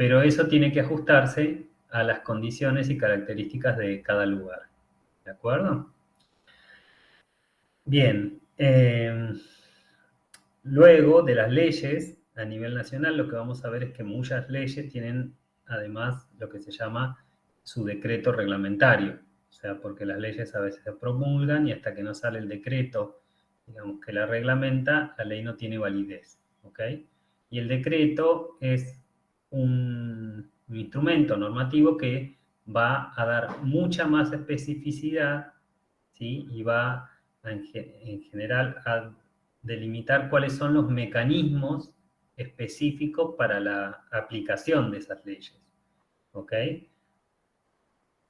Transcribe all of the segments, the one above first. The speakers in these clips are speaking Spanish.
Pero eso tiene que ajustarse a las condiciones y características de cada lugar. ¿De acuerdo? Bien, luego de las leyes a nivel nacional, lo que vamos a ver es que muchas leyes tienen además lo que se llama su decreto reglamentario, o sea, porque las leyes a veces se promulgan y hasta que no sale el decreto, digamos, que la reglamenta, la ley no tiene validez, ¿ok? Y el decreto es un instrumento normativo que va a dar mucha más especificidad, ¿sí? Y va en general a delimitar cuáles son los mecanismos específicos para la aplicación de esas leyes, ¿ok?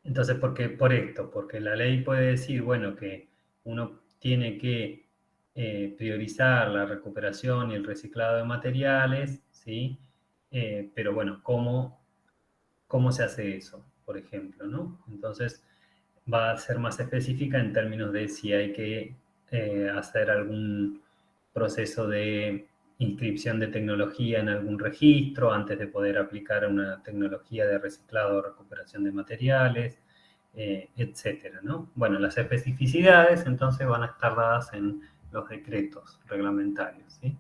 Entonces, ¿por qué? Por esto, porque la ley puede decir, bueno, que uno tiene que priorizar la recuperación y el reciclado de materiales, ¿sí? Pero bueno, ¿cómo se hace eso, por ejemplo, ¿no? Entonces, va a ser más específica en términos de si hay que hacer algún proceso de inscripción de tecnología en algún registro antes de poder aplicar una tecnología de reciclado o recuperación de materiales, etcétera, ¿no? Bueno, las especificidades entonces van a estar dadas en los decretos reglamentarios, ¿sí?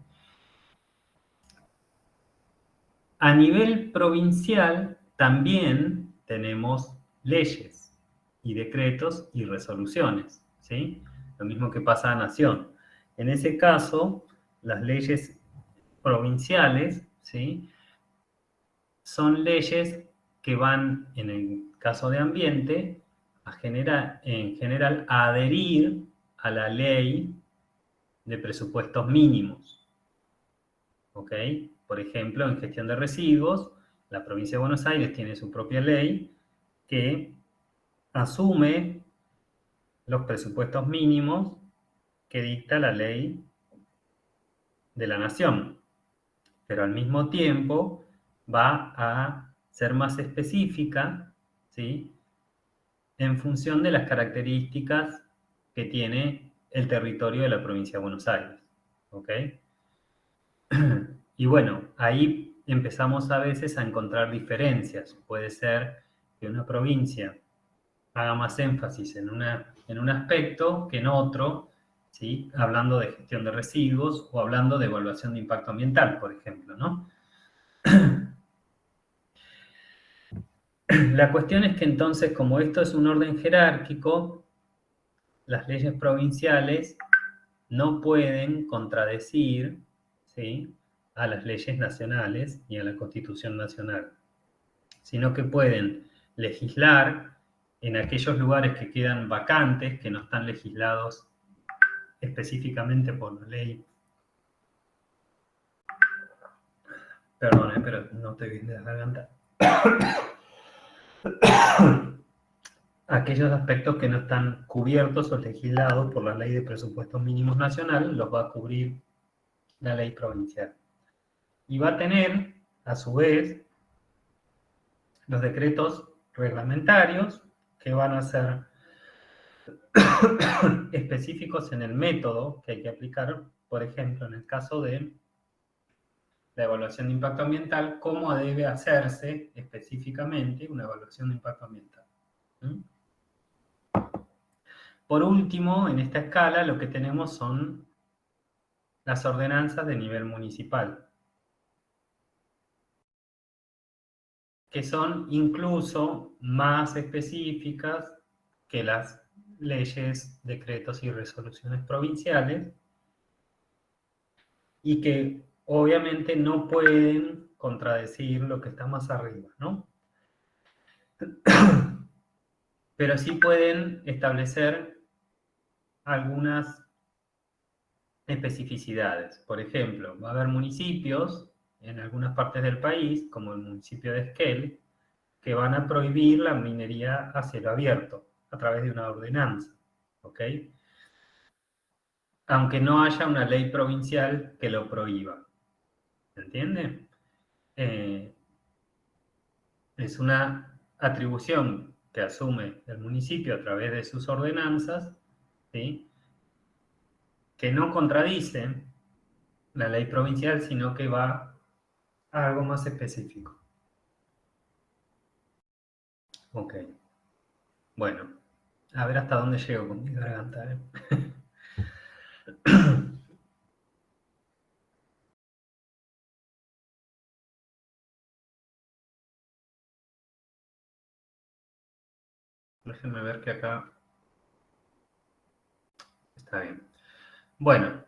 A nivel provincial también tenemos leyes y decretos y resoluciones, ¿sí? Lo mismo que pasa a nación. En ese caso, las leyes provinciales, ¿sí? Son leyes que van, en el caso de ambiente, en general a adherir a la ley de presupuestos mínimos, ¿ok? Por ejemplo, en gestión de residuos, la provincia de Buenos Aires tiene su propia ley que asume los presupuestos mínimos que dicta la ley de la nación, pero al mismo tiempo va a ser más específica, ¿sí? En función de las características que tiene el territorio de la provincia de Buenos Aires, ¿ok? Y bueno, ahí empezamos a veces a encontrar diferencias. Puede ser que una provincia haga más énfasis en un aspecto que en otro, ¿sí? Hablando de gestión de residuos o hablando de evaluación de impacto ambiental, por ejemplo, ¿no? La cuestión es que entonces, como esto es un orden jerárquico, las leyes provinciales no pueden contradecir, ¿sí? A las leyes nacionales y a la Constitución Nacional, sino que pueden legislar en aquellos lugares que quedan vacantes, que no están legislados específicamente por la ley. Perdón, pero no estoy bien de la garganta. Aquellos aspectos que no están cubiertos o legislados por la ley de presupuestos mínimos nacional los va a cubrir la ley provincial. Y va a tener, a su vez, los decretos reglamentarios que van a ser específicos en el método que hay que aplicar, por ejemplo, en el caso de la evaluación de impacto ambiental, cómo debe hacerse específicamente una evaluación de impacto ambiental. ¿Mm? Por último, en esta escala lo que tenemos son las ordenanzas de nivel municipal, que son incluso más específicas que las leyes, decretos y resoluciones provinciales y que obviamente no pueden contradecir lo que está más arriba, ¿no? Pero sí pueden establecer algunas especificidades. Por ejemplo, va a haber municipios en algunas partes del país, como el municipio de Esquel, que van a prohibir la minería a cielo abierto a través de una ordenanza, ¿ok? Aunque no haya una ley provincial que lo prohíba, ¿se entiende? Eh, es una atribución que asume el municipio a través de sus ordenanzas, ¿sí? Que no contradice la ley provincial, sino que va a algo más específico. Ok, bueno, a ver hasta dónde llego con mi garganta. Déjenme ver que acá está bien. Bueno,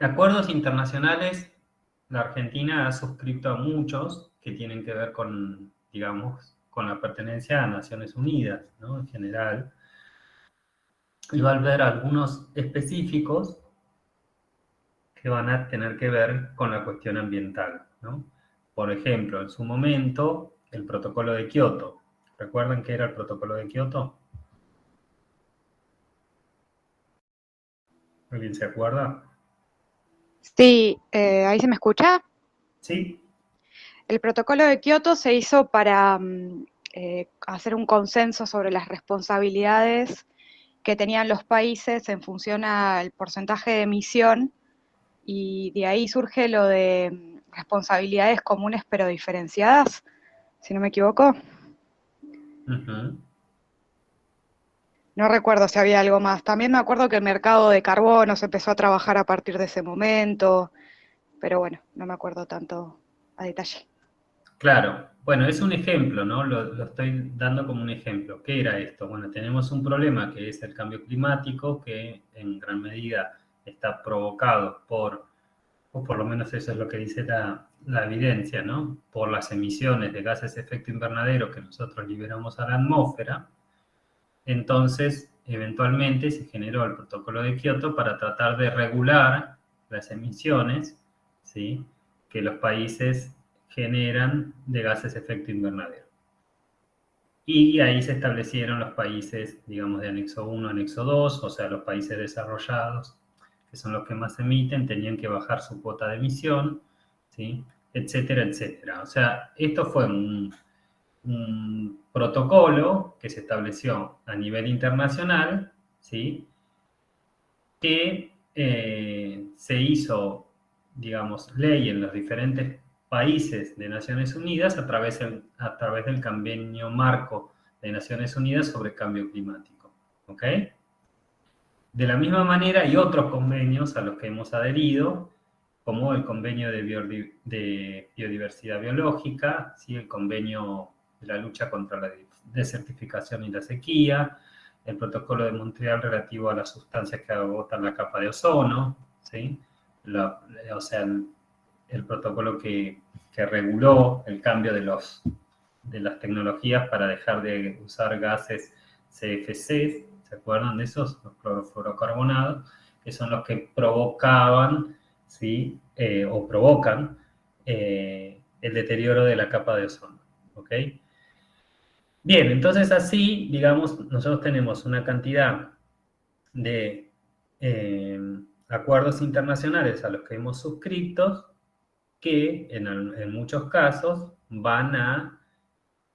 acuerdos internacionales, la Argentina ha suscrito a muchos que tienen que ver con, digamos, con la pertenencia a Naciones Unidas, ¿no? En general. Y va a haber algunos específicos que van a tener que ver con la cuestión ambiental, ¿no? Por ejemplo, en su momento, el protocolo de Kioto. ¿Recuerdan qué era el protocolo de Kioto? ¿Alguien se acuerda? Sí, ahí se me escucha. Sí. El protocolo de Kioto se hizo para hacer un consenso sobre las responsabilidades que tenían los países en función al porcentaje de emisión y de ahí surge lo de responsabilidades comunes pero diferenciadas, si no me equivoco. Uh-huh. No recuerdo si había algo más. También me acuerdo que el mercado de carbono se empezó a trabajar a partir de ese momento, pero bueno, no me acuerdo tanto a detalle. Claro, bueno, es un ejemplo, ¿no? Lo estoy dando como un ejemplo. ¿Qué era esto? Bueno, tenemos un problema que es el cambio climático, que en gran medida está provocado por, o por lo menos eso es lo que dice la evidencia, ¿no? Por las emisiones de gases de efecto invernadero que nosotros liberamos a la atmósfera. Entonces, eventualmente se generó el protocolo de Kioto para tratar de regular las emisiones, ¿sí?, que los países generan de gases de efecto invernadero. Y ahí se establecieron los países, digamos, de anexo 1, anexo 2, o sea, los países desarrollados, que son los que más emiten, tenían que bajar su cuota de emisión, ¿sí?, etcétera, etcétera. O sea, esto fue un protocolo que se estableció a nivel internacional, ¿sí?, que se hizo, digamos, ley en los diferentes países de Naciones Unidas a través del convenio marco de Naciones Unidas sobre cambio climático. ¿Ok? De la misma manera hay otros convenios a los que hemos adherido, como el convenio de biodiversidad biológica, ¿sí?, el convenio de la lucha contra la desertificación y la sequía, el protocolo de Montreal relativo a las sustancias que agotan la capa de ozono, ¿sí?, o sea, el protocolo que reguló el cambio de las tecnologías para dejar de usar gases CFC, ¿se acuerdan de esos? Los clorofluorocarbonados, que son los que provocaban, ¿sí?, o provocan el deterioro de la capa de ozono. ¿Ok? Bien, entonces así, digamos, nosotros tenemos una cantidad de acuerdos internacionales a los que hemos suscrito que en muchos casos van a,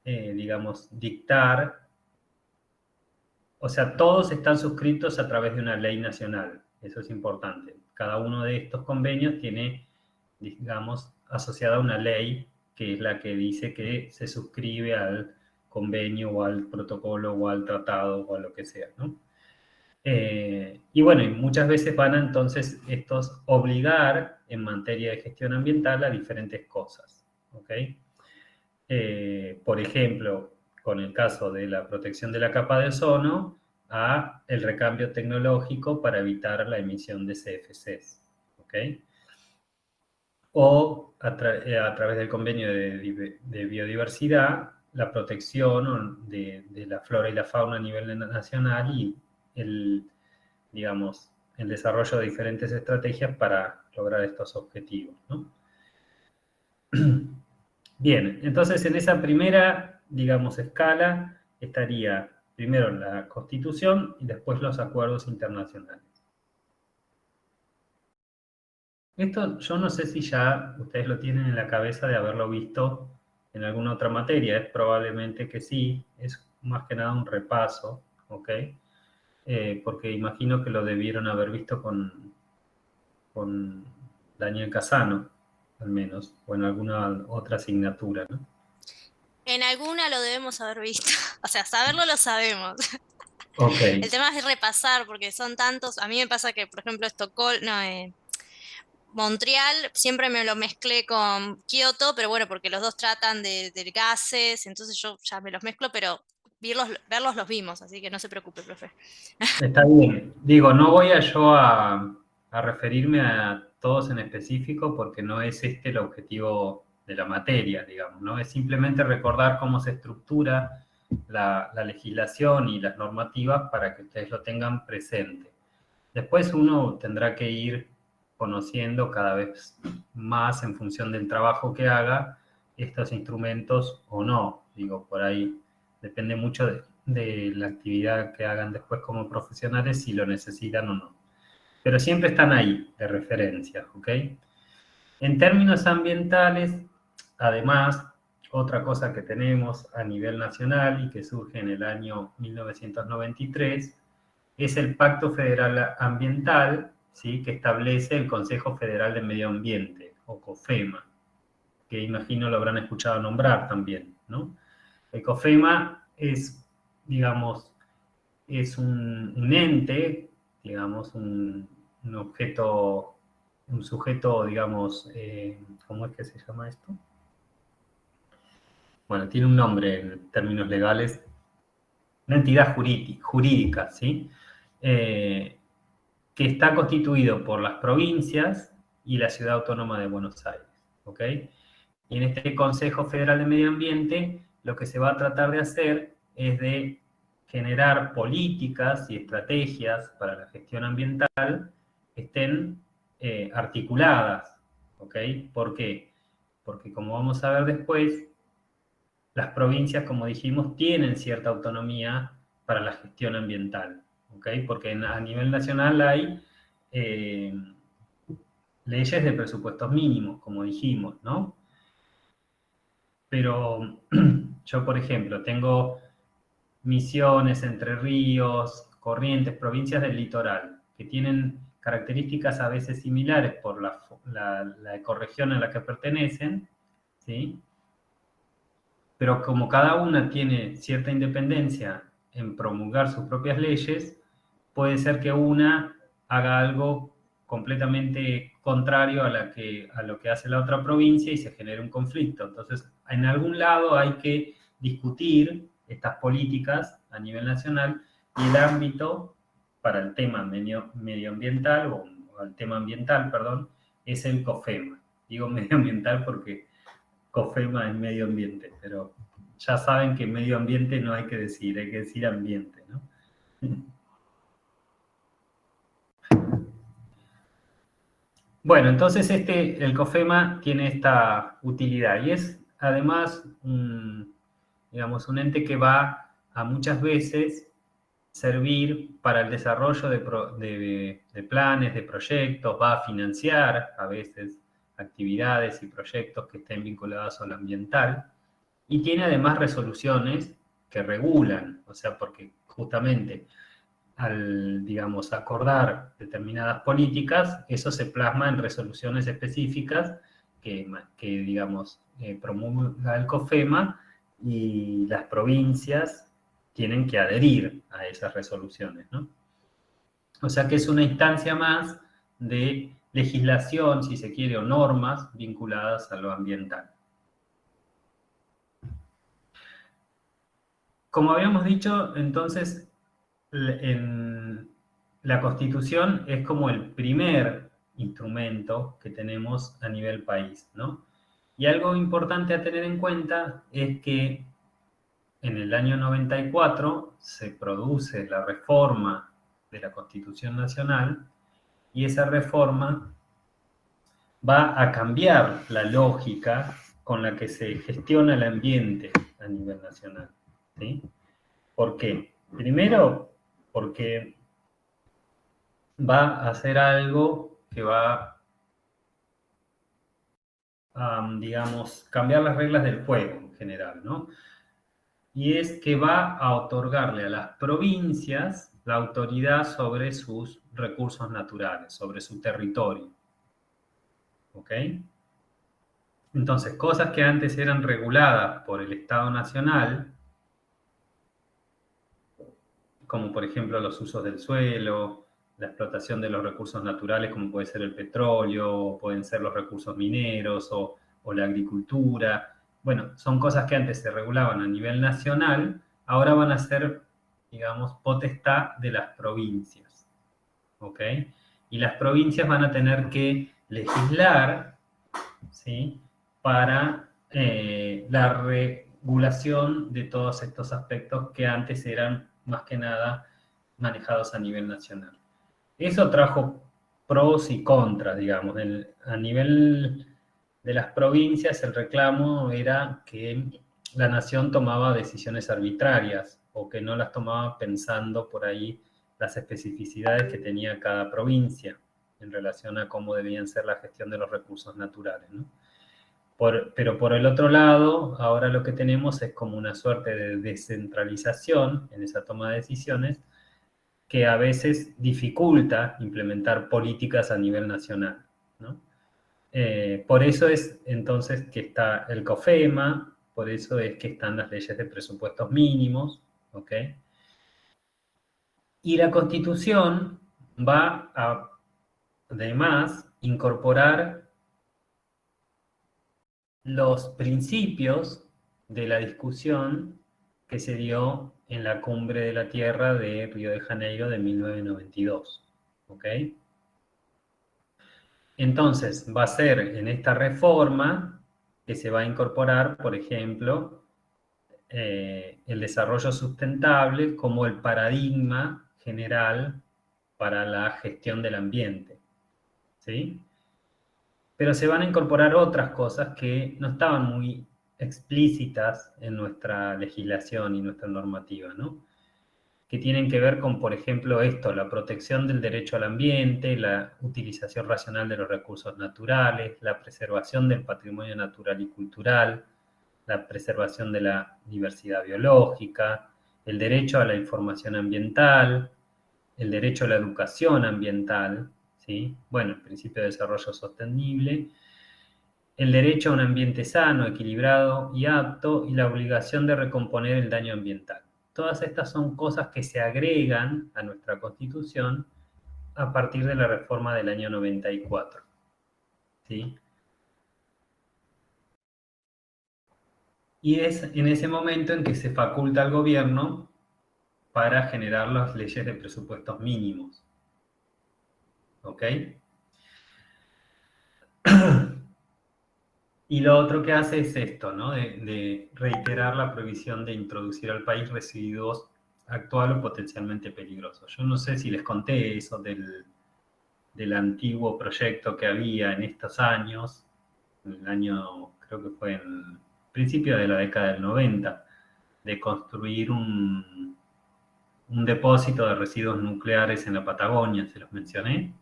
digamos, dictar, o sea, todos están suscritos a través de una ley nacional, eso es importante. Cada uno de estos convenios tiene, digamos, asociada una ley que es la que dice que se suscribe al convenio o al protocolo o al tratado o a lo que sea, ¿no? Y bueno, y muchas veces van a entonces estos obligar en materia de gestión ambiental a diferentes cosas, ¿ok? Por ejemplo, con el caso de la protección de la capa de ozono, a el recambio tecnológico para evitar la emisión de CFCs, ¿ok? O a través del convenio de biodiversidad, la protección de la flora y la fauna a nivel nacional y el, digamos, el desarrollo de diferentes estrategias para lograr estos objetivos, ¿no? Bien, entonces en esa primera, digamos, escala estaría primero la Constitución y después los acuerdos internacionales. Esto yo no sé si ya ustedes lo tienen en la cabeza de haberlo visto en alguna otra materia, es probablemente que sí, es más que nada un repaso, ¿ok? Porque imagino que lo debieron haber visto con Daniel Casano, al menos, o en alguna otra asignatura, ¿no? En alguna lo debemos haber visto. O sea, saberlo lo sabemos. Ok, El tema es repasar, porque son tantos. A mí me pasa que, por ejemplo, Estocolmo, no, Montreal siempre me lo mezclé con Kioto, pero bueno, porque los dos tratan de gases, entonces yo ya me los mezclo, pero verlos los vimos, así que no se preocupe, profe. está bien. Digo, no voy a yo a referirme a todos en específico porque no es este el objetivo de la materia, digamos, ¿no? Es simplemente recordar cómo se estructura la legislación y las normativas para que ustedes lo tengan presente. Después uno tendrá que ir conociendo cada vez más en función del trabajo que haga estos instrumentos o no. Digo, por ahí depende mucho de la actividad que hagan después como profesionales, si lo necesitan o no. Pero siempre están ahí de referencia, ¿ok? En términos ambientales, además, otra cosa que tenemos a nivel nacional y que surge en el año 1993 es el Pacto Federal Ambiental, ¿sí? Que establece el Consejo Federal de Medio Ambiente, o COFEMA, que imagino lo habrán escuchado nombrar también, ¿no? El COFEMA es, digamos, es un ente, digamos, un objeto, un sujeto, digamos, ¿cómo es que se llama esto? Bueno, tiene un nombre en términos legales, una entidad jurídica, ¿sí? Que está constituido por las provincias y la Ciudad Autónoma de Buenos Aires, ¿ok? Y en este Consejo Federal de Medio Ambiente lo que se va a tratar de hacer es de generar políticas y estrategias para la gestión ambiental que estén articuladas, ¿ok? ¿Por qué? Porque como vamos a ver después, las provincias, como dijimos, tienen cierta autonomía para la gestión ambiental, ¿ok? Porque a nivel nacional hay eh, leyes de presupuestos mínimos, como dijimos, ¿no? Pero yo, por ejemplo, tengo Misiones, Entre Ríos, Corrientes, provincias del litoral, que tienen características a veces similares por la ecorregión a la que pertenecen, ¿sí? Pero como cada una tiene cierta independencia en promulgar sus propias leyes, puede ser que una haga algo completamente contrario a lo que hace la otra provincia y se genere un conflicto. Entonces, en algún lado hay que discutir estas políticas a nivel nacional y el ámbito para el tema medioambiental o el tema ambiental, perdón, es el COFEMA. Digo medioambiental porque COFEMA es medio ambiente, pero ya saben que medio ambiente no hay que decir ambiente, ¿no? Bueno, entonces el COFEMA tiene esta utilidad y es además digamos, un ente que va a muchas veces servir para el desarrollo de planes, de proyectos, va a financiar a veces actividades y proyectos que estén vinculados a lo ambiental y tiene además resoluciones que regulan, o sea, porque justamente al, digamos, acordar determinadas políticas, eso se plasma en resoluciones específicas que digamos, promulga el COFEMA y las provincias tienen que adherir a esas resoluciones, ¿no? O sea que es una instancia más de legislación, si se quiere, o normas vinculadas a lo ambiental. Como habíamos dicho, entonces, en la Constitución es como el primer instrumento que tenemos a nivel país, ¿no? Y algo importante a tener en cuenta es que en el año 94 se produce la reforma de la Constitución Nacional y esa reforma va a cambiar la lógica con la que se gestiona el ambiente a nivel nacional, ¿sí? ¿Por qué? Primero, porque va a hacer algo que va a, digamos, cambiar las reglas del juego en general, ¿no? Y es que va a otorgarle a las provincias la autoridad sobre sus recursos naturales, sobre su territorio, ¿ok? Entonces, cosas que antes eran reguladas por el Estado Nacional, como por ejemplo los usos del suelo, la explotación de los recursos naturales, como puede ser el petróleo, o pueden ser los recursos mineros, o la agricultura. Bueno, son cosas que antes se regulaban a nivel nacional, ahora van a ser, digamos, potestad de las provincias, ¿ok? Y las provincias van a tener que legislar, ¿sí?, para la regulación de todos estos aspectos que antes eran más que nada manejados a nivel nacional. Eso trajo pros y contras, digamos. A nivel de las provincias, el reclamo era que la nación tomaba decisiones arbitrarias o que no las tomaba pensando por ahí las especificidades que tenía cada provincia en relación a cómo debían ser la gestión de los recursos naturales, ¿no? Pero por el otro lado, ahora lo que tenemos es como una suerte de descentralización en esa toma de decisiones que a veces dificulta implementar políticas a nivel nacional, ¿no? Por eso es entonces que está el COFEMA, por eso es que están las leyes de presupuestos mínimos, ¿ok? Y la Constitución va a, además, incorporar los principios de la discusión que se dio en la Cumbre de la Tierra de Río de Janeiro de 1992, ¿ok? Entonces, va a ser en esta reforma que se va a incorporar, por ejemplo, el desarrollo sustentable como el paradigma general para la gestión del ambiente, ¿sí? Pero se van a incorporar otras cosas que no estaban muy explícitas en nuestra legislación y nuestra normativa, ¿no? Que tienen que ver con, por ejemplo, esto, la protección del derecho al ambiente, la utilización racional de los recursos naturales, la preservación del patrimonio natural y cultural, la preservación de la diversidad biológica, el derecho a la información ambiental, el derecho a la educación ambiental, ¿sí? Bueno, el principio de desarrollo sostenible, el derecho a un ambiente sano, equilibrado y apto, y la obligación de recomponer el daño ambiental. Todas estas son cosas que se agregan a nuestra Constitución a partir de la reforma del año 94, ¿sí? Y es en ese momento en que se faculta al gobierno para generar las leyes de presupuestos mínimos, ¿ok? Y lo otro que hace es esto, ¿no? De reiterar la prohibición de introducir al país residuos actual o potencialmente peligrosos. Yo no sé si les conté eso del antiguo proyecto que había en estos años, en el año, creo que fue en principio de la década del 90, de construir un depósito de residuos nucleares en la Patagonia, se los mencioné.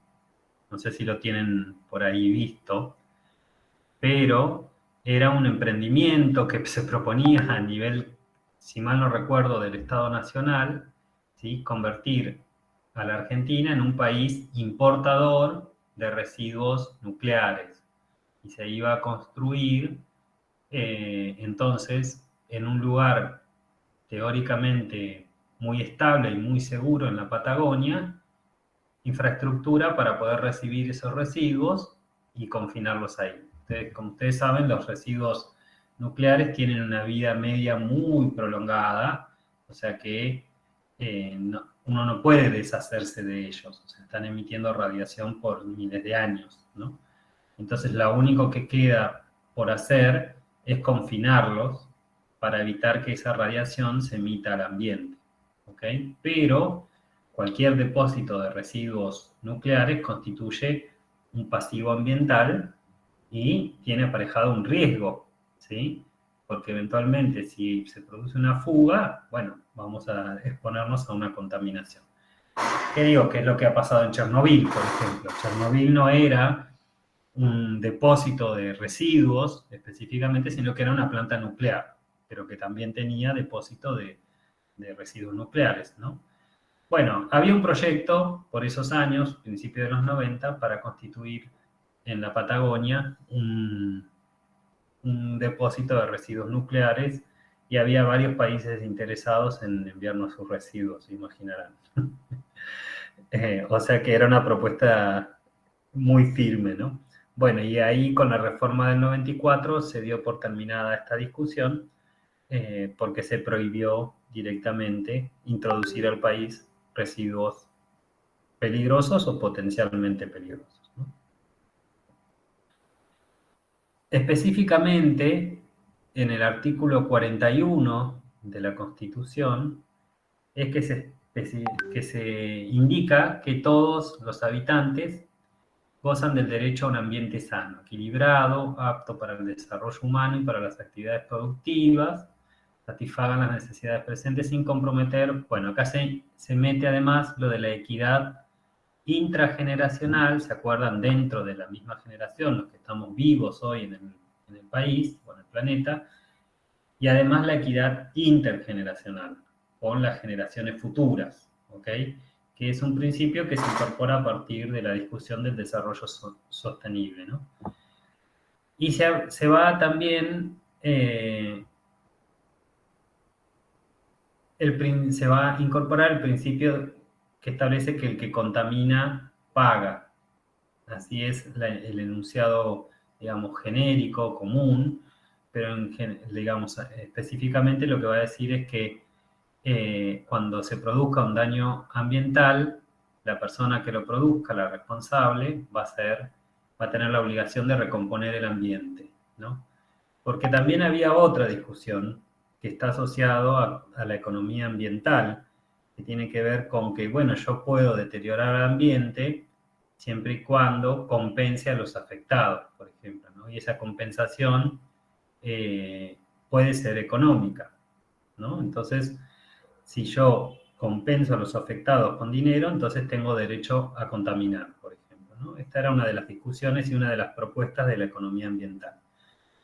No sé si lo tienen por ahí visto, pero era un emprendimiento que se proponía a nivel, si mal no recuerdo, del Estado Nacional, ¿sí?, convertir a la Argentina en un país importador de residuos nucleares. Y se iba a construir, entonces, en un lugar teóricamente muy estable y muy seguro en la Patagonia, infraestructura para poder recibir esos residuos y confinarlos ahí. Como ustedes saben, los residuos nucleares tienen una vida media muy prolongada, o sea que uno no puede deshacerse de ellos, o sea, están emitiendo radiación por miles de años, ¿no? Entonces, lo único que queda por hacer es confinarlos para evitar que esa radiación se emita al ambiente, ¿ok? Pero cualquier depósito de residuos nucleares constituye un pasivo ambiental y tiene aparejado un riesgo, ¿sí? Porque eventualmente si se produce una fuga, bueno, vamos a exponernos a una contaminación. ¿Qué digo? ¿Qué es lo que ha pasado en Chernobyl, por ejemplo? Chernobyl no era un depósito de residuos específicamente, sino que era una planta nuclear, pero que también tenía depósito de residuos nucleares, ¿no? Bueno, había un proyecto por esos años, principios de los 90, para constituir en la Patagonia un depósito de residuos nucleares y había varios países interesados en enviarnos sus residuos, imaginarán. O sea que era una propuesta muy firme, ¿no? Bueno, y ahí con la reforma del 94 se dio por terminada esta discusión, porque se prohibió directamente introducir al país residuos peligrosos o potencialmente peligrosos, ¿no? Específicamente, en el artículo 41 de la Constitución, es que se indica que todos los habitantes gozan del derecho a un ambiente sano, equilibrado, apto para el desarrollo humano y para las actividades productivas, satisfagan las necesidades presentes sin comprometer. Bueno, acá se mete además lo de la equidad intrageneracional, ¿se acuerdan? Dentro de la misma generación, los que estamos vivos hoy en el país o en el planeta, y además la equidad intergeneracional con las generaciones futuras, ¿ok? Que es un principio que se incorpora a partir de la discusión del desarrollo sostenible, ¿no? Y se va también, se va a incorporar el principio que establece que el que contamina paga. Así es el enunciado, digamos, genérico, común, pero digamos, específicamente lo que va a decir es que cuando se produzca un daño ambiental, la persona que lo produzca, la responsable, va a tener la obligación de recomponer el ambiente, ¿no? Porque también había otra discusión que está asociado a la economía ambiental, que tiene que ver con que, bueno, yo puedo deteriorar el ambiente siempre y cuando compense a los afectados, por ejemplo, ¿no? Y esa compensación puede ser económica, ¿no? Entonces, si yo compenso a los afectados con dinero, entonces tengo derecho a contaminar, por ejemplo, ¿no? Esta era una de las discusiones y una de las propuestas de la economía ambiental.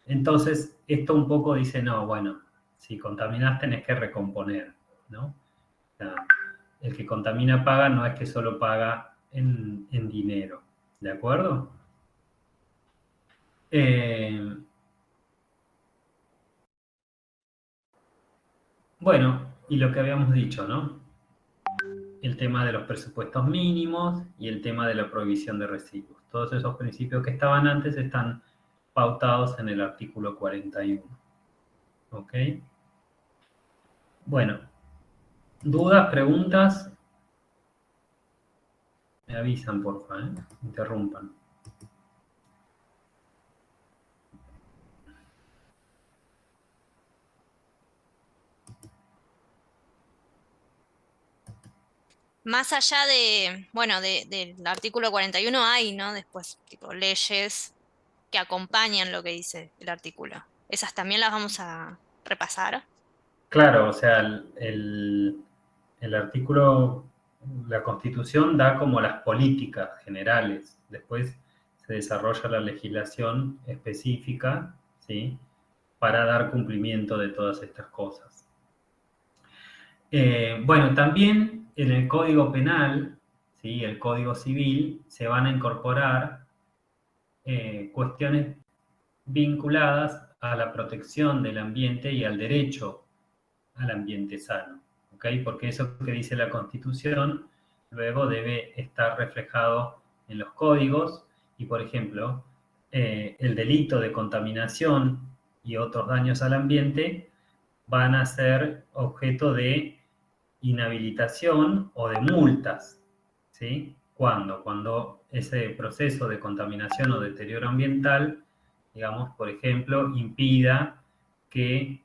Entonces, esto un poco dice, no, bueno, si contaminas tenés que recomponer, ¿no? O sea, el que contamina paga no es que solo paga en dinero, ¿de acuerdo? Bueno, y lo que habíamos dicho, ¿no? El tema de los presupuestos mínimos y el tema de la prohibición de residuos. Todos esos principios que estaban antes están pautados en el artículo 41. ¿Ok? Bueno, ¿dudas, preguntas? Me avisan, porfa, ¿eh? Interrumpan. Más allá de, bueno, del artículo 41 hay, ¿no? Después, tipo, leyes que acompañan lo que dice el artículo. Esas también las vamos a repasar. Claro, o sea, el artículo, la Constitución da como las políticas generales. Después se desarrolla la legislación específica, ¿sí? Para dar cumplimiento de todas estas cosas. Bueno, también en el Código Penal, ¿sí? El Código Civil, se van a incorporar cuestiones vinculadas a la protección del ambiente y al derecho al ambiente sano, ¿ok? Porque eso que dice la Constitución luego debe estar reflejado en los códigos y, por ejemplo, el delito de contaminación y otros daños al ambiente van a ser objeto de inhabilitación o de multas, ¿sí? ¿Cuándo? Cuando ese proceso de contaminación o deterioro ambiental, digamos, por ejemplo, impida que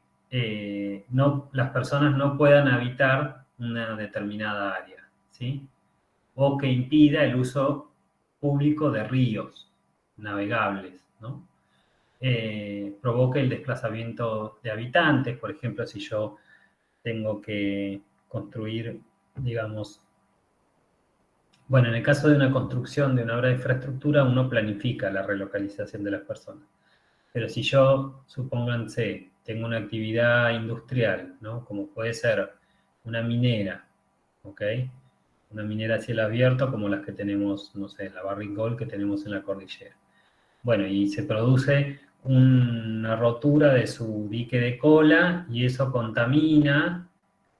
las personas no puedan habitar una determinada área, ¿sí? O que impida el uso público de ríos navegables, ¿no? Provoque el desplazamiento de habitantes, por ejemplo, si yo tengo que construir, digamos, bueno, en el caso de una construcción de una obra de infraestructura, uno planifica la relocalización de las personas. Pero si yo, supónganse, tengo una actividad industrial, ¿no? Como puede ser una minera, ¿ok? Una minera a cielo abierto como las que tenemos, no sé, en la Barrick Gold que tenemos en la cordillera. Bueno, y se produce una rotura de su dique de cola y eso contamina,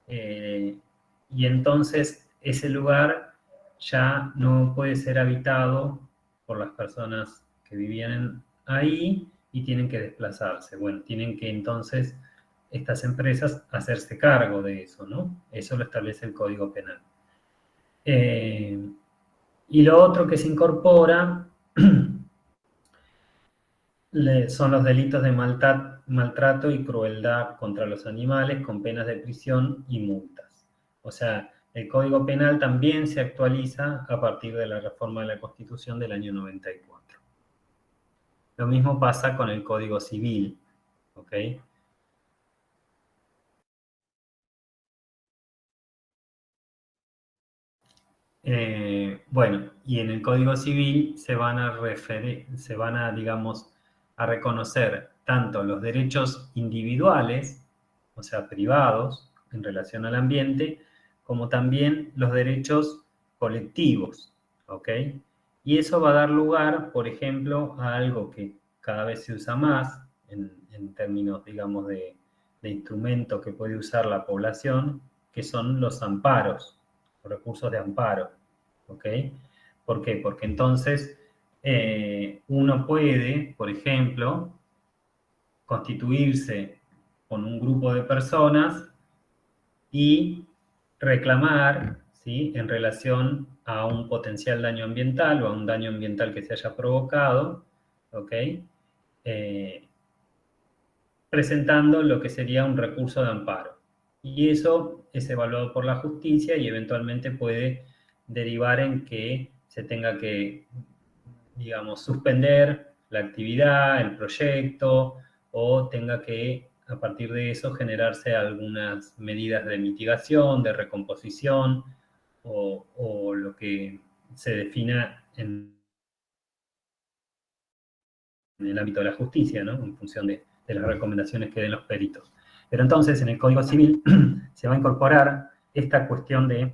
y entonces ese lugar ya no puede ser habitado por las personas que vivían ahí y tienen que desplazarse. Bueno, tienen que entonces estas empresas hacerse cargo de eso, ¿no? Eso lo establece el Código Penal. Y lo otro que se incorpora son los delitos de maltrato y crueldad contra los animales con penas de prisión y multas. O sea, el Código Penal también se actualiza a partir de la reforma de la Constitución del año 94. Lo mismo pasa con el Código Civil, ¿ok? Bueno, y en el Código Civil se van a, digamos, a reconocer tanto los derechos individuales, o sea, privados, en relación al ambiente, como también los derechos colectivos, ¿ok? Y eso va a dar lugar, por ejemplo, a algo que cada vez se usa más, en términos, digamos, de instrumento que puede usar la población, que son los amparos, los recursos de amparo, ¿ok? ¿Por qué? Porque entonces uno puede, por ejemplo, constituirse con un grupo de personas y reclamar, ¿sí?, en relación a un potencial daño ambiental o a un daño ambiental que se haya provocado, ¿ok? Presentando lo que sería un recurso de amparo. Y eso es evaluado por la justicia y eventualmente puede derivar en que se tenga que, digamos, suspender la actividad, el proyecto, o tenga que, a partir de eso, generarse algunas medidas de mitigación, de recomposición, o lo que se defina en el ámbito de la justicia, ¿no? En función de las recomendaciones que den los peritos. Pero entonces, en el Código Civil se va a incorporar esta cuestión de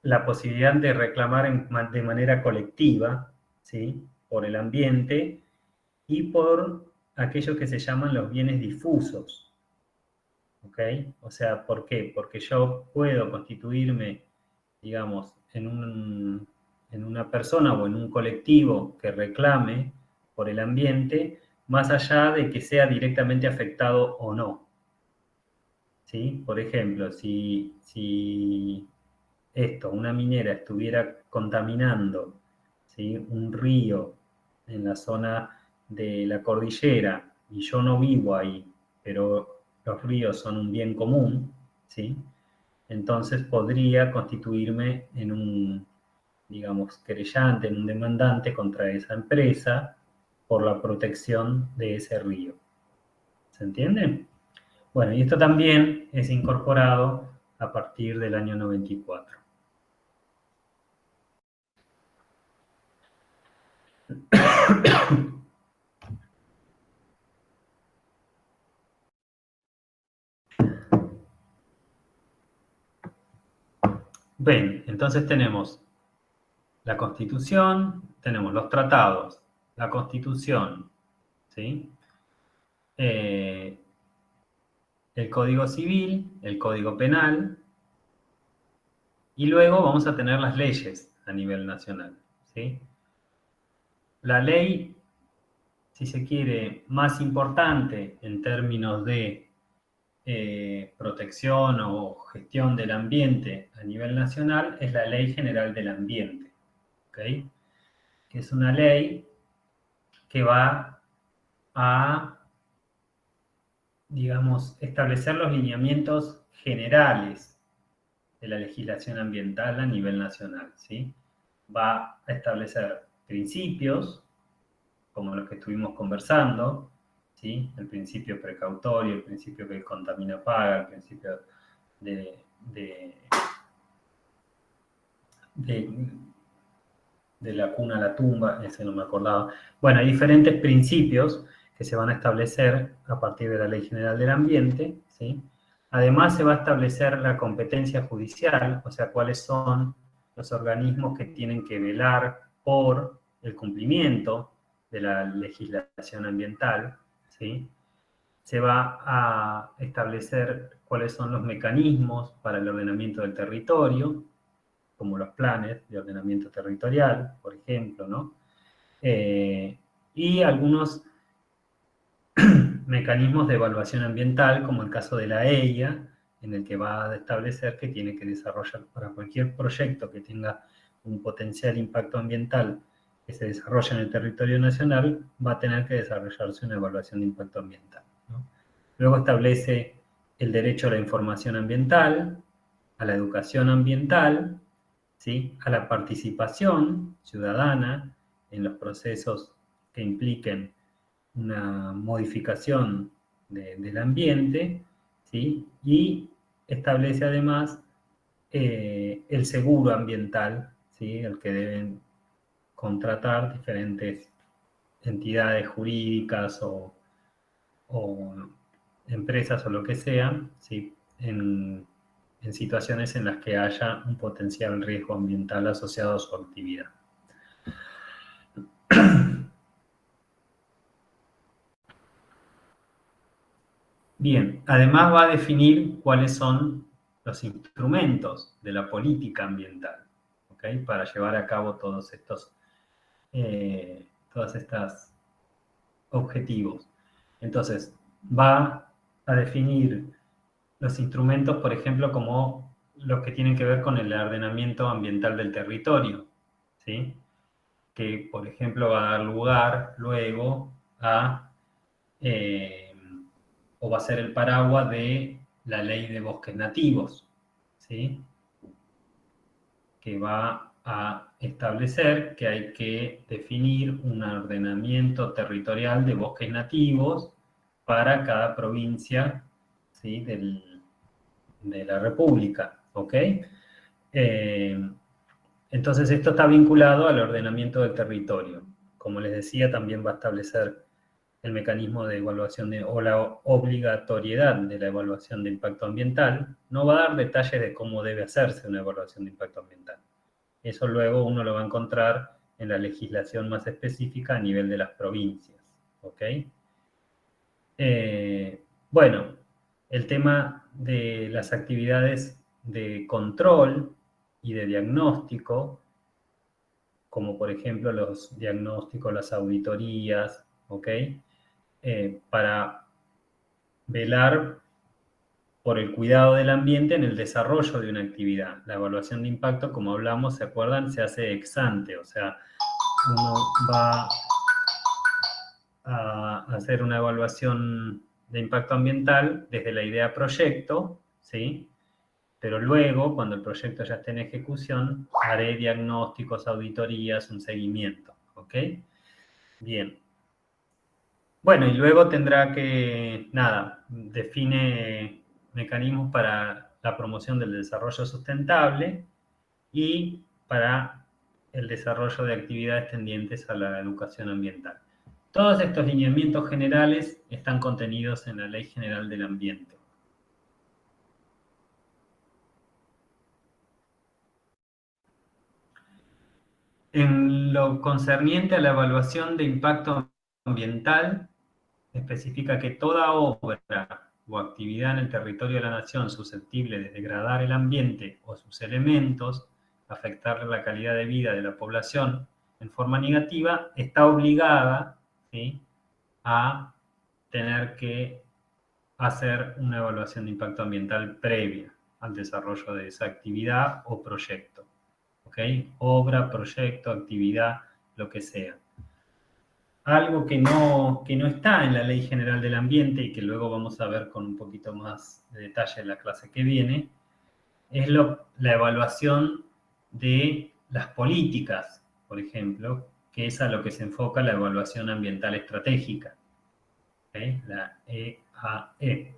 la posibilidad de reclamar de manera colectiva, ¿sí?, por el ambiente y por aquellos que se llaman los bienes difusos, ¿ok? O sea, ¿por qué? Porque yo puedo constituirme, digamos, en una persona o en un colectivo que reclame por el ambiente, más allá de que sea directamente afectado o no, ¿sí? Por ejemplo, si una minera estuviera contaminando, ¿sí?, un río en la zona de la cordillera y yo no vivo ahí, pero los ríos son un bien común, ¿sí?, entonces podría constituirme en un, digamos, querellante, en un demandante contra esa empresa por la protección de ese río. ¿Se entiende? Bueno, y esto también es incorporado a partir del año 94. Bien, entonces tenemos la Constitución, tenemos los tratados, la Constitución, ¿sí?, el Código Civil, el Código Penal, y luego vamos a tener las leyes a nivel nacional, ¿sí? La ley, si se quiere, más importante en términos de protección o gestión del ambiente a nivel nacional es la Ley General del Ambiente, ¿ok?, que es una ley que va a, digamos, establecer los lineamientos generales de la legislación ambiental a nivel nacional, ¿sí? Va a establecer principios, como los que estuvimos conversando, ¿sí?, el principio precautorio, el principio que el contamina paga, el principio de la cuna a la tumba, ese no me acordaba. Bueno, hay diferentes principios que se van a establecer a partir de la Ley General del Ambiente, ¿sí? Además, se va a establecer la competencia judicial, o sea, cuáles son los organismos que tienen que velar por el cumplimiento de la legislación ambiental, ¿sí? Se va a establecer cuáles son los mecanismos para el ordenamiento del territorio, como los planes de ordenamiento territorial, por ejemplo, ¿no? Y algunos mecanismos de evaluación ambiental, como el caso de la EIA, en el que va a establecer que tiene que desarrollar para cualquier proyecto que tenga un potencial impacto ambiental que se desarrolla en el territorio nacional, va a tener que desarrollarse una evaluación de impacto ambiental, ¿no? Luego establece el derecho a la información ambiental, a la educación ambiental, ¿sí? A la participación ciudadana en los procesos que impliquen una modificación del ambiente, ¿sí? Y establece además el seguro ambiental, ¿sí? El que deben contratar diferentes entidades jurídicas o empresas o lo que sea, ¿sí? En situaciones en las que haya un potencial riesgo ambiental asociado a su actividad. Bien, además va a definir cuáles son los instrumentos de la política ambiental, ¿ok? Para llevar a cabo todos estos objetivos. Entonces, va a definir los instrumentos, por ejemplo, como los que tienen que ver con el ordenamiento ambiental del territorio, ¿sí? Que, por ejemplo, va a dar lugar luego a, o va a ser el paraguas de la ley de bosques nativos, ¿sí? Que va a establecer que hay que definir un ordenamiento territorial de bosques nativos para cada provincia, ¿sí? De la República, ¿ok? Entonces esto está vinculado al ordenamiento del territorio. Como les decía, también va a establecer el mecanismo de evaluación o la obligatoriedad de la evaluación de impacto ambiental. No va a dar detalles de cómo debe hacerse una evaluación de impacto ambiental. Eso luego uno lo va a encontrar en la legislación más específica a nivel de las provincias, ¿ok? Bueno, el tema de las actividades de control y de diagnóstico, como por ejemplo los diagnósticos, las auditorías, ¿ok? Para velar por el cuidado del ambiente en el desarrollo de una actividad. La evaluación de impacto, como hablamos, ¿se acuerdan? Se hace ex ante, o sea, uno va a hacer una evaluación de impacto ambiental desde la idea proyecto, ¿sí? Pero luego, cuando el proyecto ya esté en ejecución, haré diagnósticos, auditorías, un seguimiento, ¿ok? Bien. Bueno, y luego tendrá que, nada, define mecanismos para la promoción del desarrollo sustentable y para el desarrollo de actividades tendientes a la educación ambiental. Todos estos lineamientos generales están contenidos en la Ley General del Ambiente. En lo concerniente a la evaluación de impacto ambiental, especifica que toda obra o actividad en el territorio de la nación susceptible de degradar el ambiente o sus elementos, afectar la calidad de vida de la población en forma negativa, está obligada, ¿sí?, a tener que hacer una evaluación de impacto ambiental previa al desarrollo de esa actividad o proyecto. ¿Ok? Obra, proyecto, actividad, lo que sea. Algo que no está en la Ley General del Ambiente y que luego vamos a ver con un poquito más de detalle en la clase que viene, es la evaluación de las políticas, por ejemplo, que es a lo que se enfoca la evaluación ambiental estratégica, ¿okay? La EAE,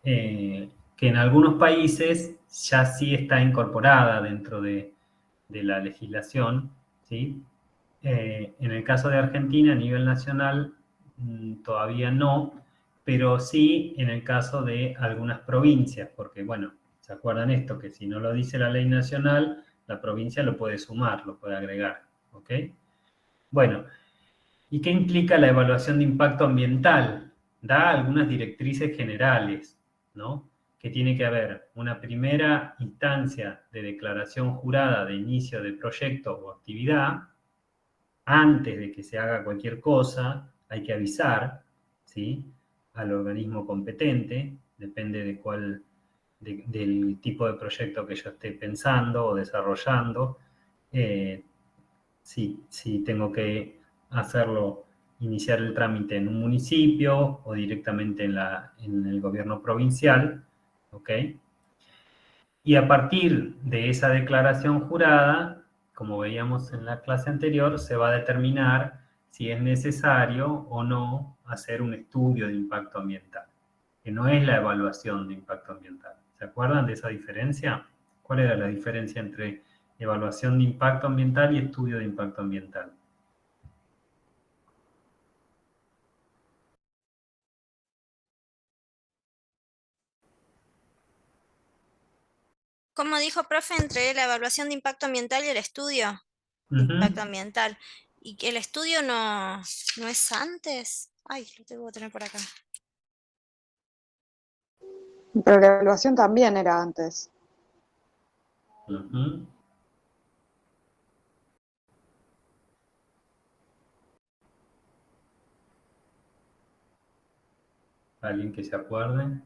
que en algunos países ya sí está incorporada dentro de la legislación, ¿sí? En el caso de Argentina, a nivel nacional, todavía no, pero sí en el caso de algunas provincias, porque, bueno, ¿se acuerdan esto? Que si no lo dice la ley nacional, la provincia lo puede sumar, lo puede agregar, ¿ok? Bueno, ¿y qué implica la evaluación de impacto ambiental? da algunas directrices generales, ¿no? Que tiene que haber una primera instancia de declaración jurada de inicio de proyecto o actividad. Antes de que se haga cualquier cosa, hay que avisar, ¿sí?, al organismo competente, depende de del tipo de proyecto que yo esté pensando o desarrollando. Si tengo que hacerlo, iniciar el trámite en un municipio o directamente en el gobierno provincial, ¿ok? Y a partir de esa declaración jurada, como veíamos en la clase anterior, se va a determinar si es necesario o no hacer un estudio de impacto ambiental, que no es la evaluación de impacto ambiental. ¿Se acuerdan de esa diferencia? ¿Cuál era la diferencia entre evaluación de impacto ambiental y estudio de impacto ambiental? ¿Cómo dijo, profe, entre la evaluación de impacto ambiental y el estudio de Ujú. impacto ambiental? ¿Y que el estudio no es antes? Ay, lo tengo que tener por acá. Pero la evaluación también era antes. Ujú. ¿Alguien que se acuerde?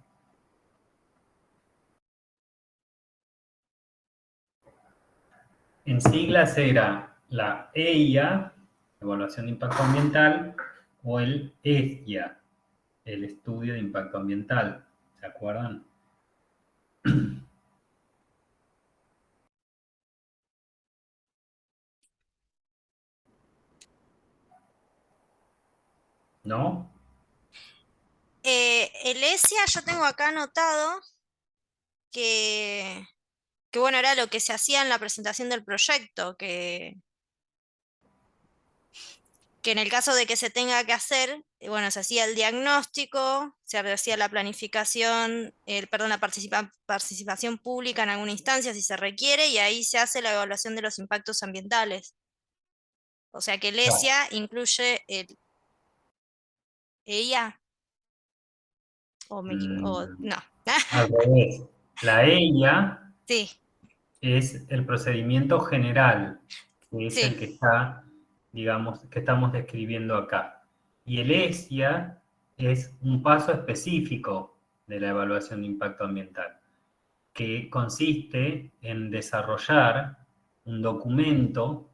En siglas era la EIA, Evaluación de Impacto Ambiental, o el ESIA, el Estudio de Impacto Ambiental. ¿Se acuerdan? ¿No? El ESIA yo tengo acá anotado que, que, bueno, era lo que se hacía en la presentación del proyecto, que en el caso de que se tenga que hacer, bueno, se hacía el diagnóstico, se hacía la planificación, perdón, la participación pública en alguna instancia si se requiere, y ahí se hace la evaluación de los impactos ambientales. O sea que el No. ESIA incluye el EIA, Mm, no. al revés. La EIA Sí, es el procedimiento general, que es sí, el que está, digamos, que estamos describiendo acá. Y el ESIA es un paso específico de la evaluación de impacto ambiental, que consiste en desarrollar un documento,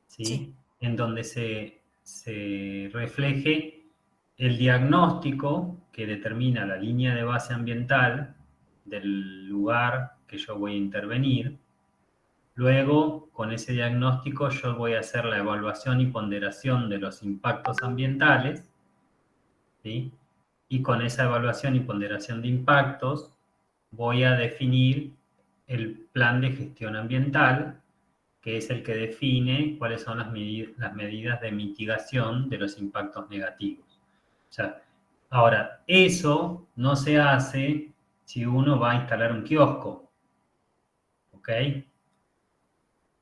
sí, ¿sí?, en donde se refleje el diagnóstico que determina la línea de base ambiental del lugar que yo voy a intervenir. Luego, con ese diagnóstico, yo voy a hacer la evaluación y ponderación de los impactos ambientales, ¿sí? Y con esa evaluación y ponderación de impactos, voy a definir el plan de gestión ambiental, que es el que define cuáles son las medidas de mitigación de los impactos negativos. O sea, ahora, eso no se hace si uno va a instalar un kiosco, ¿ok?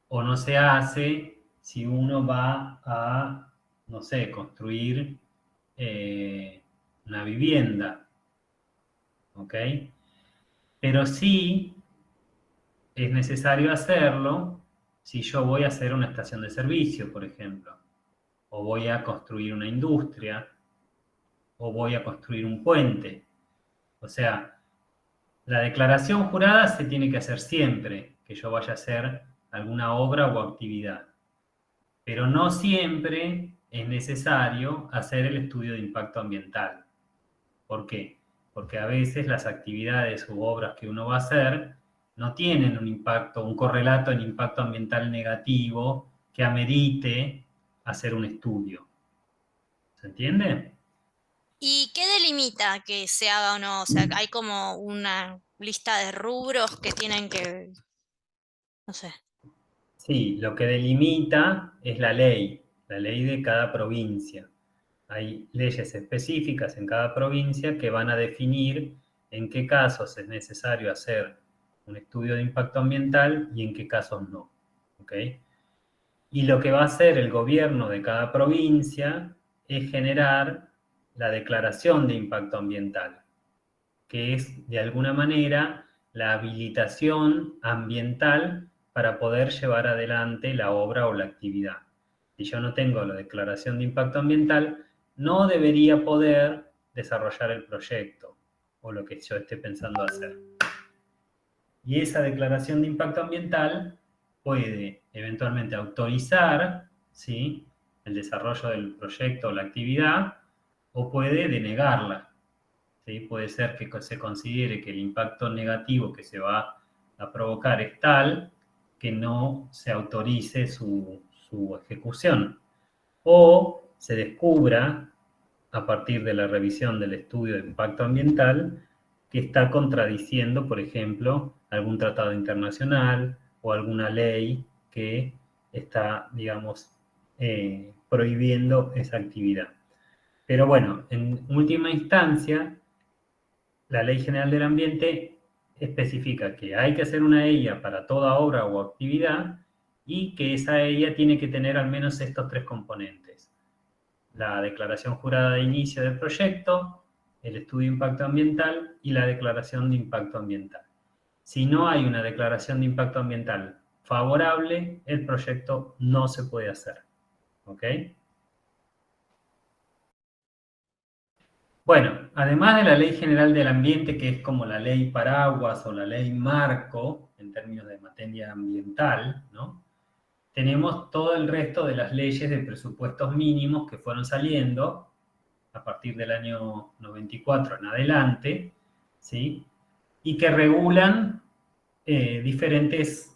O no se hace si uno va a, no sé, construir una vivienda, ¿ok? Pero sí es necesario hacerlo si yo voy a hacer una estación de servicio, por ejemplo, o voy a construir una industria, o voy a construir un puente. O sea, la declaración jurada se tiene que hacer siempre que yo vaya a hacer alguna obra o actividad. Pero no siempre es necesario hacer el estudio de impacto ambiental. ¿Por qué? Porque a veces las actividades u obras que uno va a hacer no tienen un impacto, un correlato en impacto ambiental negativo que amerite hacer un estudio. ¿Se entiende? ¿Y qué delimita que se haga o no? O sea, hay como una lista de rubros que tienen que, no sé. Sí, lo que delimita es la ley de cada provincia. Hay leyes específicas en cada provincia que van a definir en qué casos es necesario hacer un estudio de impacto ambiental y en qué casos no. ¿Ok? Y lo que va a hacer el gobierno de cada provincia es generar la declaración de impacto ambiental, que es de alguna manera la habilitación ambiental para poder llevar adelante la obra o la actividad. Si yo no tengo la declaración de impacto ambiental, no debería poder desarrollar el proyecto o lo que yo esté pensando hacer. Y esa declaración de impacto ambiental puede eventualmente autorizar, ¿sí?, el desarrollo del proyecto o la actividad, o puede denegarla, ¿sí? Puede ser que se considere que el impacto negativo que se va a provocar es tal que no se autorice su ejecución. O se descubra, a partir de la revisión del estudio de impacto ambiental, que está contradiciendo, por ejemplo, algún tratado internacional o alguna ley que está, digamos, prohibiendo esa actividad. Pero bueno, en última instancia, la Ley General del Ambiente especifica que hay que hacer una EIA para toda obra o actividad y que esa EIA tiene que tener al menos estos tres componentes: la declaración jurada de inicio del proyecto, el estudio de impacto ambiental y la declaración de impacto ambiental. Si no hay una declaración de impacto ambiental favorable, el proyecto no se puede hacer. ¿Ok? Bueno, además de la Ley General del Ambiente, que es como la ley paraguas o la ley marco en términos de materia ambiental, ¿no?, tenemos todo el resto de las leyes de presupuestos mínimos que fueron saliendo a partir del año 94 en adelante, ¿sí?, y que regulan diferentes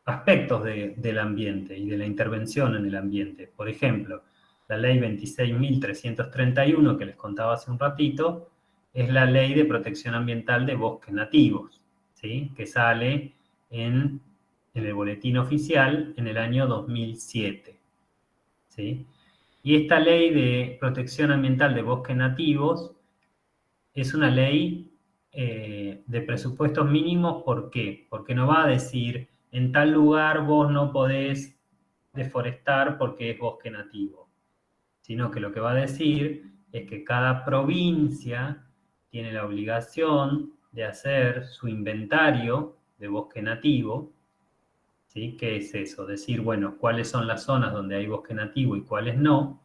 aspectos del ambiente y de la intervención en el ambiente. Por ejemplo, la ley 26.331 que les contaba hace un ratito es la ley de protección ambiental de bosques nativos, ¿sí?, que sale en el boletín oficial en el año 2007, ¿sí? Y esta ley de protección ambiental de bosques nativos es una ley de presupuestos mínimos. ¿Por qué? Porque no va a decir, en tal lugar vos no podés deforestar porque es bosque nativo, sino que lo que va a decir es que cada provincia tiene la obligación de hacer su inventario de bosque nativo, ¿sí? ¿Qué es eso? Decir, bueno, cuáles son las zonas donde hay bosque nativo y cuáles no,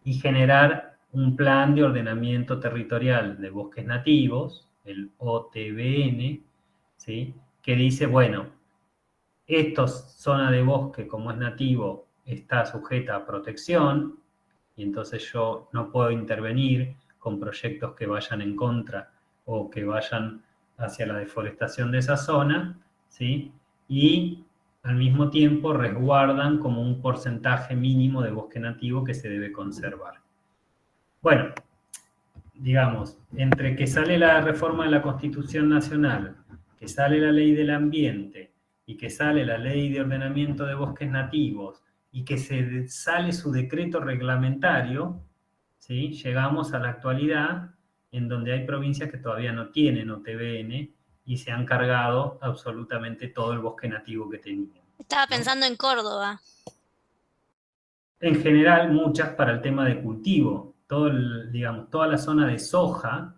y generar un plan de ordenamiento territorial de bosques nativos, el OTBN, ¿sí?, que dice, bueno, esta zona de bosque, como es nativo, está sujeta a protección, y entonces yo no puedo intervenir con proyectos que vayan en contra o que vayan hacia la deforestación de esa zona, ¿sí? Y al mismo tiempo resguardan como un porcentaje mínimo de bosque nativo que se debe conservar. Bueno, digamos, entre que sale la reforma de la Constitución Nacional, que sale la Ley del Ambiente y que sale la Ley de Ordenamiento de Bosques Nativos y que sale su decreto reglamentario, ¿sí?, llegamos a la actualidad en donde hay provincias que todavía no tienen OTBN y se han cargado absolutamente todo el bosque nativo que tenían, Estaba ¿no? pensando en Córdoba. En general, muchas para el tema de cultivo. Digamos, toda la zona de soja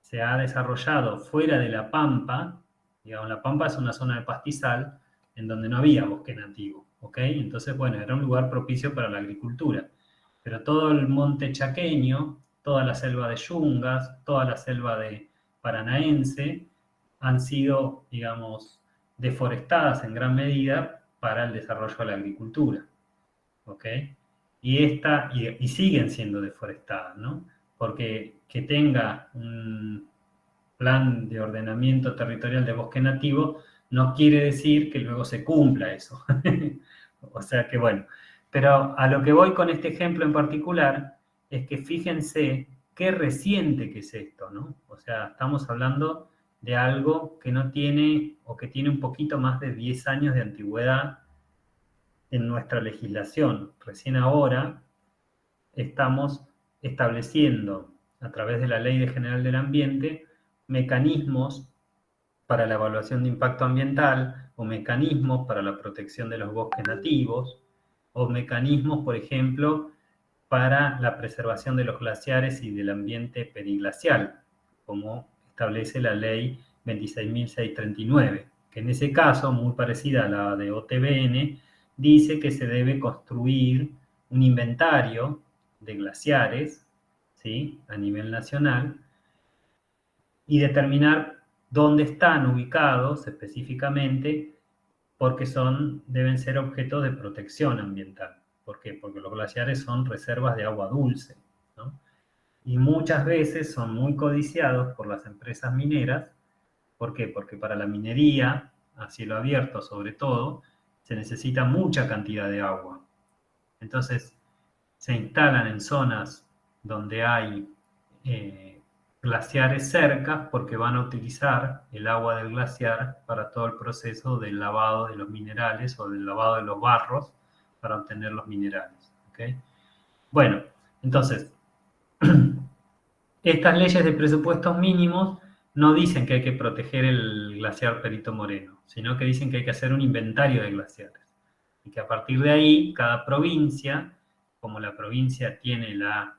se ha desarrollado fuera de la Pampa. Digamos, la Pampa es una zona de pastizal en donde no había bosque nativo, ¿ok? Entonces, bueno, era un lugar propicio para la agricultura. Pero todo el monte chaqueño, toda la selva de Yungas, toda la selva de Paranaense han sido, digamos, deforestadas en gran medida para el desarrollo de la agricultura, ¿ok? Y siguen siendo deforestadas, ¿no? Porque que tenga un plan de ordenamiento territorial de bosque nativo no quiere decir que luego se cumpla eso. O sea que bueno, pero a lo que voy con este ejemplo en particular es que fíjense qué reciente que es esto, ¿no? O sea, estamos hablando de algo que no tiene o que tiene un poquito más de 10 años de antigüedad en nuestra legislación. Recién ahora estamos estableciendo, a través de la Ley General del Ambiente, mecanismos para la evaluación de impacto ambiental o mecanismos para la protección de los bosques nativos o mecanismos, por ejemplo, para la preservación de los glaciares y del ambiente periglacial, como establece la ley 26.639, que en ese caso, muy parecida a la de OTBN, dice que se debe construir un inventario de glaciares, ¿sí?, a nivel nacional, y determinar dónde están ubicados específicamente, porque deben ser objeto de protección ambiental. ¿Por qué? Porque los glaciares son reservas de agua dulce, ¿no? Y muchas veces son muy codiciados por las empresas mineras. ¿Por qué? Porque para la minería, a cielo abierto sobre todo, se necesita mucha cantidad de agua. Entonces, se instalan en zonas donde hay glaciares cerca, porque van a utilizar el agua del glaciar para todo el proceso del lavado de los minerales o del lavado de los barros para obtener los minerales. ¿Okay? Bueno, entonces, estas leyes de presupuestos mínimos no dicen que hay que proteger el glaciar Perito Moreno, sino que dicen que hay que hacer un inventario de glaciares. Y que a partir de ahí, cada provincia, como la provincia tiene la,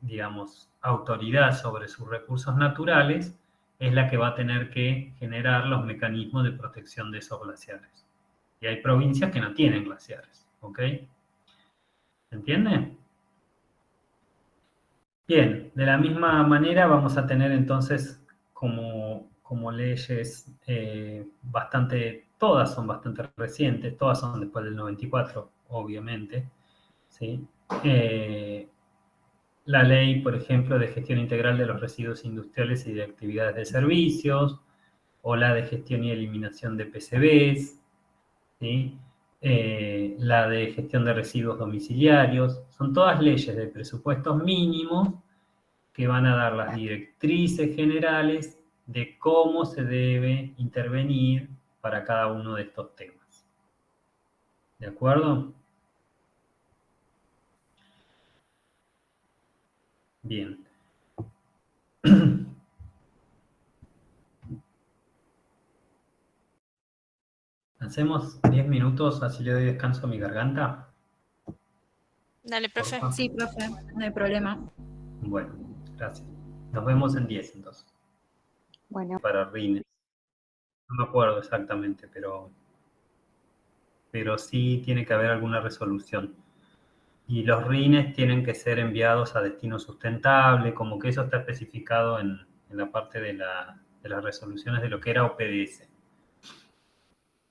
digamos, autoridad sobre sus recursos naturales, es la que va a tener que generar los mecanismos de protección de esos glaciares. Y hay provincias que no tienen glaciares, ¿ok? ¿Se entiende? Bien, de la misma manera vamos a tener entonces como leyes todas son bastante recientes, todas son después del 94, obviamente, ¿sí? La ley, por ejemplo, de gestión integral de los residuos industriales y de actividades de servicios, o la de gestión y eliminación de PCBs, ¿sí? La de gestión de residuos domiciliarios, son todas leyes de presupuestos mínimos que van a dar las directrices generales de cómo se debe intervenir para cada uno de estos temas. ¿De acuerdo? Bien. Hacemos 10 minutos, así le doy descanso a mi garganta. Dale, profe. Porfa. Sí, profe, no hay problema. Bueno, gracias. Nos vemos en 10 entonces. Bueno, Para Rines. No me acuerdo exactamente, pero sí tiene que haber alguna resolución. Y los RINES tienen que ser enviados a destino sustentable, como que eso está especificado en la parte de las resoluciones de lo que era OPDS.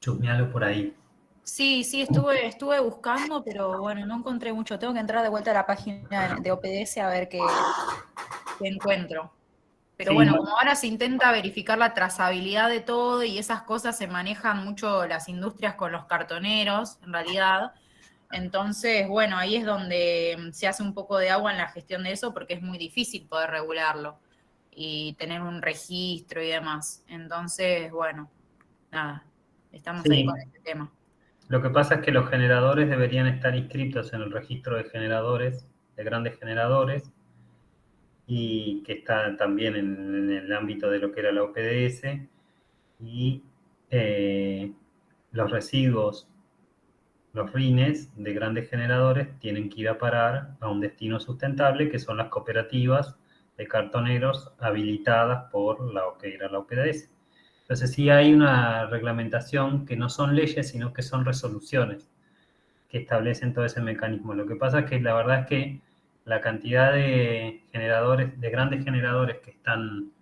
Chusmealo por ahí. Sí, estuve buscando, pero bueno, no encontré mucho. Tengo que entrar de vuelta a la página de OPDS a ver qué encuentro. Pero Sí, bueno, como ahora se intenta verificar la trazabilidad de todo y esas cosas se manejan mucho las industrias con los cartoneros, en realidad. Entonces, bueno, ahí es donde se hace un poco de agua en la gestión de eso porque es muy difícil poder regularlo y tener un registro y demás. Entonces, bueno, nada, estamos ahí con sí. este tema. Lo que pasa es que los generadores deberían estar inscritos en el registro de generadores, de grandes generadores, y que está también en el ámbito de lo que era la OPDS, y los residuos, los RINES de grandes generadores tienen que ir a parar a un destino sustentable, que son las cooperativas de cartoneros habilitadas por lo que era la OPDS. Entonces sí hay una reglamentación que no son leyes, sino que son resoluciones que establecen todo ese mecanismo. Lo que pasa es que la verdad es que la cantidad de generadores, de grandes generadores que están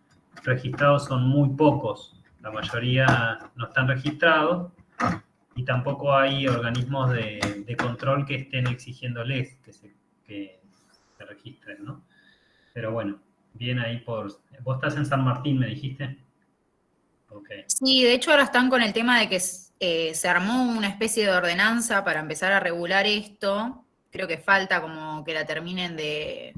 registrados son muy pocos. La mayoría no están registrados y tampoco hay organismos de control que estén exigiéndoles que se registren, ¿no? Pero bueno, bien ahí por... Vos estás en San Martín, me dijiste. Ok. Sí, de hecho ahora están con el tema de que se armó una especie de ordenanza para empezar a regular esto. Creo que falta como que la terminen de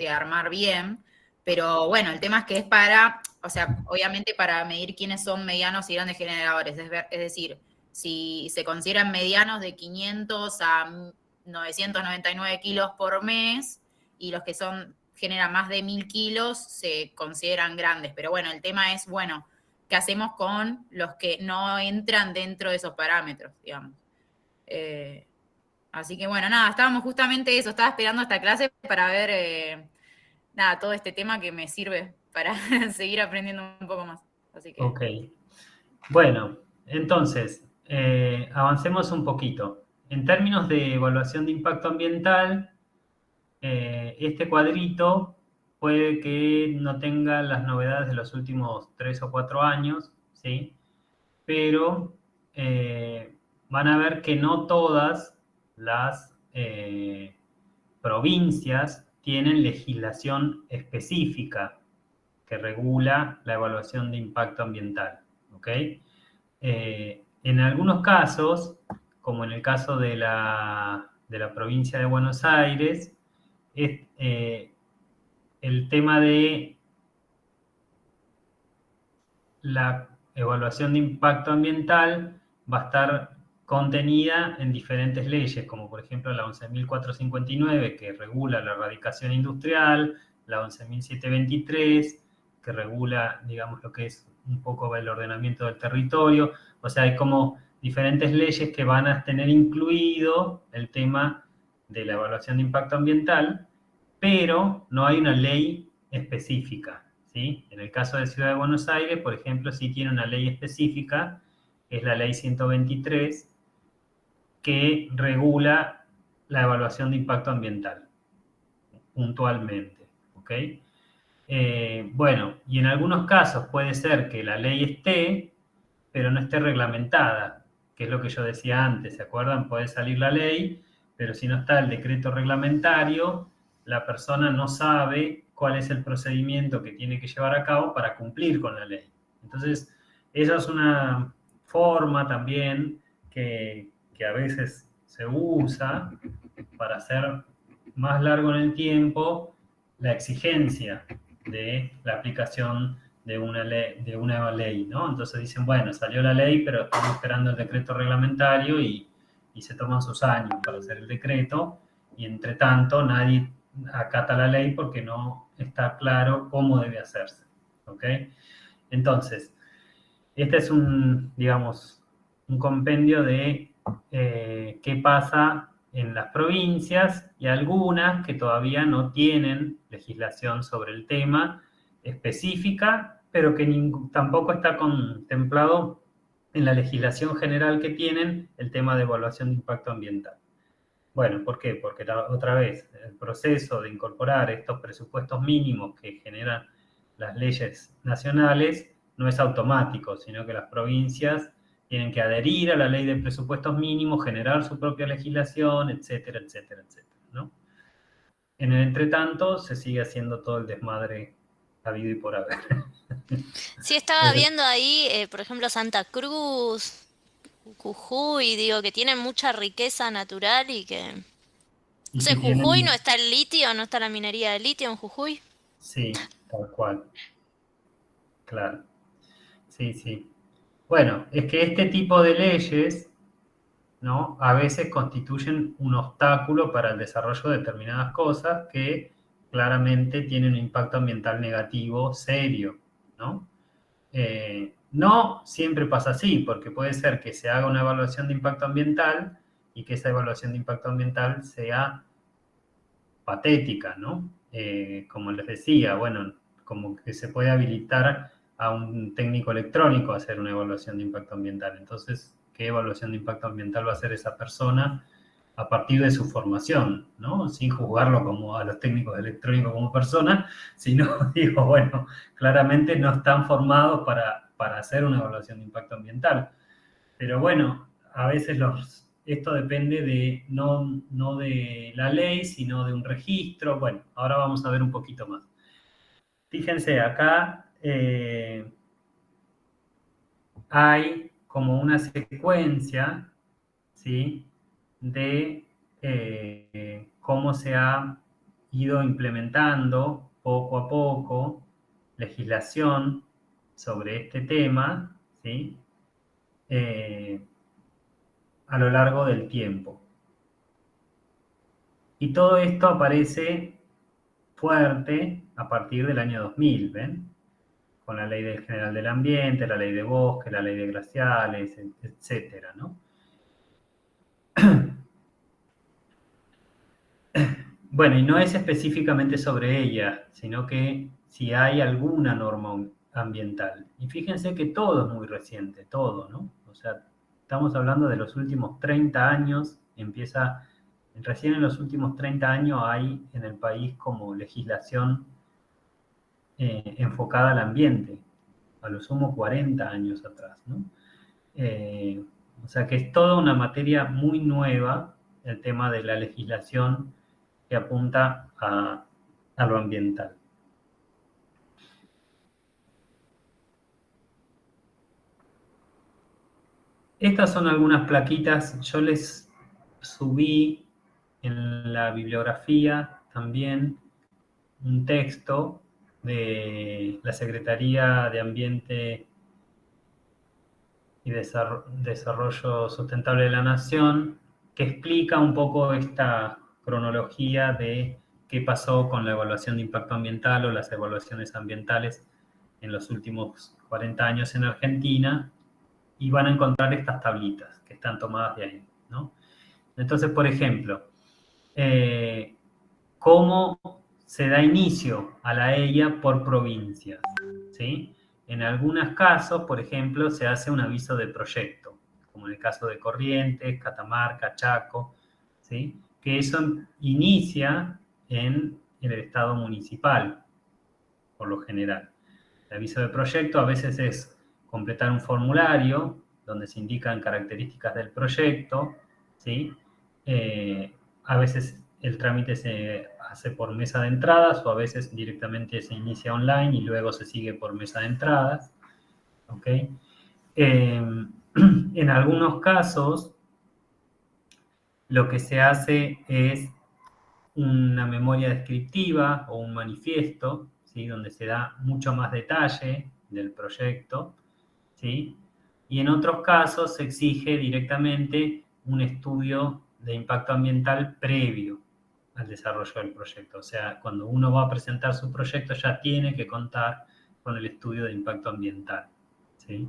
armar bien. Pero bueno, el tema es que es para, o sea, obviamente para medir quiénes son medianos y grandes generadores. Es decir, si se consideran medianos de 500 a 999 kilos por mes y los que generan más de 1000 kilos se consideran grandes. Pero bueno, el tema es, bueno, ¿qué hacemos con los que no entran dentro de esos parámetros, digamos? Así que bueno, nada, estábamos justamente eso, estaba esperando esta clase para ver, nada, todo este tema que me sirve para seguir aprendiendo un poco más. Así que... Ok. Bueno, entonces, avancemos un poquito. En términos de evaluación de impacto ambiental, este cuadrito puede que no tenga las novedades de los últimos 3 o 4 años, ¿sí? Pero van a ver que no todas las provincias tienen legislación específica que regula la evaluación de impacto ambiental, ¿ok? En algunos casos, como en el caso de la provincia de Buenos Aires, el tema de la evaluación de impacto ambiental va a estar contenida en diferentes leyes, como por ejemplo la 11.459, que regula la erradicación industrial, la 11.723, que regula, digamos, lo que es un poco el ordenamiento del territorio. O sea, hay como diferentes leyes que van a tener incluido el tema de la evaluación de impacto ambiental, pero no hay una ley específica, ¿sí? En el caso de Ciudad de Buenos Aires, por ejemplo, sí tiene una ley específica, que es la ley 123, que regula la evaluación de impacto ambiental, puntualmente, ¿ok? Bueno, y en algunos casos puede ser que la ley esté, pero no esté reglamentada, que es lo que yo decía antes, ¿se acuerdan? Puede salir la ley, pero si no está el decreto reglamentario, la persona no sabe cuál es el procedimiento que tiene que llevar a cabo para cumplir con la ley. Entonces, esa es una forma también que a veces se usa para hacer más largo en el tiempo la exigencia de la aplicación de una ley, ¿no? Entonces dicen, bueno, salió la ley, pero estamos esperando el decreto reglamentario y se toman sus años para hacer el decreto, y entre tanto nadie acata la ley porque no está claro cómo debe hacerse, ¿ok? Entonces, este es digamos, un compendio de qué pasa en las provincias, y algunas que todavía no tienen legislación sobre el tema específica, pero que tampoco está contemplado en la legislación general que tienen el tema de evaluación de impacto ambiental. Bueno, ¿por qué? Porque otra vez, el proceso de incorporar estos presupuestos mínimos que generan las leyes nacionales no es automático, sino que las provincias tienen que adherir a la ley de presupuestos mínimos, generar su propia legislación, etcétera, etcétera, etcétera, ¿no? En el entretanto, se sigue haciendo todo el desmadre habido y por haber. Sí, estaba viendo ahí, por ejemplo, Santa Cruz, Jujuy, digo, que tienen mucha riqueza natural y que... No Y sé, que en Jujuy no tienen, está el litio, no está la minería de litio en Jujuy. sí, tal cual, claro. Sí, sí. Bueno, es que este tipo de leyes, ¿no? A veces constituyen un obstáculo para el desarrollo de determinadas cosas que claramente tienen un impacto ambiental negativo serio, ¿no? No siempre pasa así, porque puede ser que se haga una evaluación de impacto ambiental y que esa evaluación de impacto ambiental sea patética, ¿no? Como les decía, bueno, como que se puede habilitar a un técnico electrónico a hacer una evaluación de impacto ambiental. Entonces, ¿qué evaluación de impacto ambiental va a hacer esa persona a partir de su formación, ¿no? Sin juzgarlo como a los técnicos electrónicos como personas, sino, digo, bueno, claramente no están formados para hacer una evaluación de impacto ambiental. Pero bueno, a veces esto depende de no de la ley, sino de un registro. Bueno, ahora vamos a ver un poquito más. Fíjense, acá hay como una secuencia, ¿sí? De cómo se ha ido implementando poco a poco legislación sobre este tema, ¿sí? A lo largo del tiempo. Y todo esto aparece fuerte a partir del año 2000, ¿ven? Con la ley general del ambiente, la ley de bosque, la ley de glaciales, etcétera, ¿no? Bueno, y no es específicamente sobre ella, sino que si hay alguna norma ambiental. Y fíjense que todo es muy reciente, todo, ¿no? O sea, estamos hablando de los últimos 30 años, recién en los últimos 30 años hay en el país como legislación enfocada al ambiente, a lo sumo 40 años atrás, ¿no? O sea que es toda una materia muy nueva el tema de la legislación que apunta a lo ambiental. Estas son algunas plaquitas, yo les subí en la bibliografía también un texto de la Secretaría de Ambiente y Desarrollo Sustentable de la Nación, que explica un poco esta cronología de qué pasó con la evaluación de impacto ambiental o las evaluaciones ambientales en los últimos 40 años en Argentina, y van a encontrar estas tablitas que están tomadas de ahí, ¿no? Entonces, por ejemplo, ¿cómo se da inicio a la EIA por provincias? ¿Sí? En algunos casos, por ejemplo, se hace un aviso de proyecto, como en el caso de Corrientes, Catamarca, Chaco, ¿sí? Que eso inicia en el estado municipal, por lo general. El aviso de proyecto a veces es completar un formulario donde se indican características del proyecto, ¿sí? A veces el trámite se hace por mesa de entradas o a veces directamente se inicia online y luego se sigue por mesa de entradas, ¿ok? En algunos casos, lo que se hace es una memoria descriptiva o un manifiesto, ¿sí? Donde se da mucho más detalle del proyecto, ¿sí? Y en otros casos se exige directamente un estudio de impacto ambiental previo al desarrollo del proyecto. O sea, cuando uno va a presentar su proyecto ya tiene que contar con el estudio de impacto ambiental, ¿sí?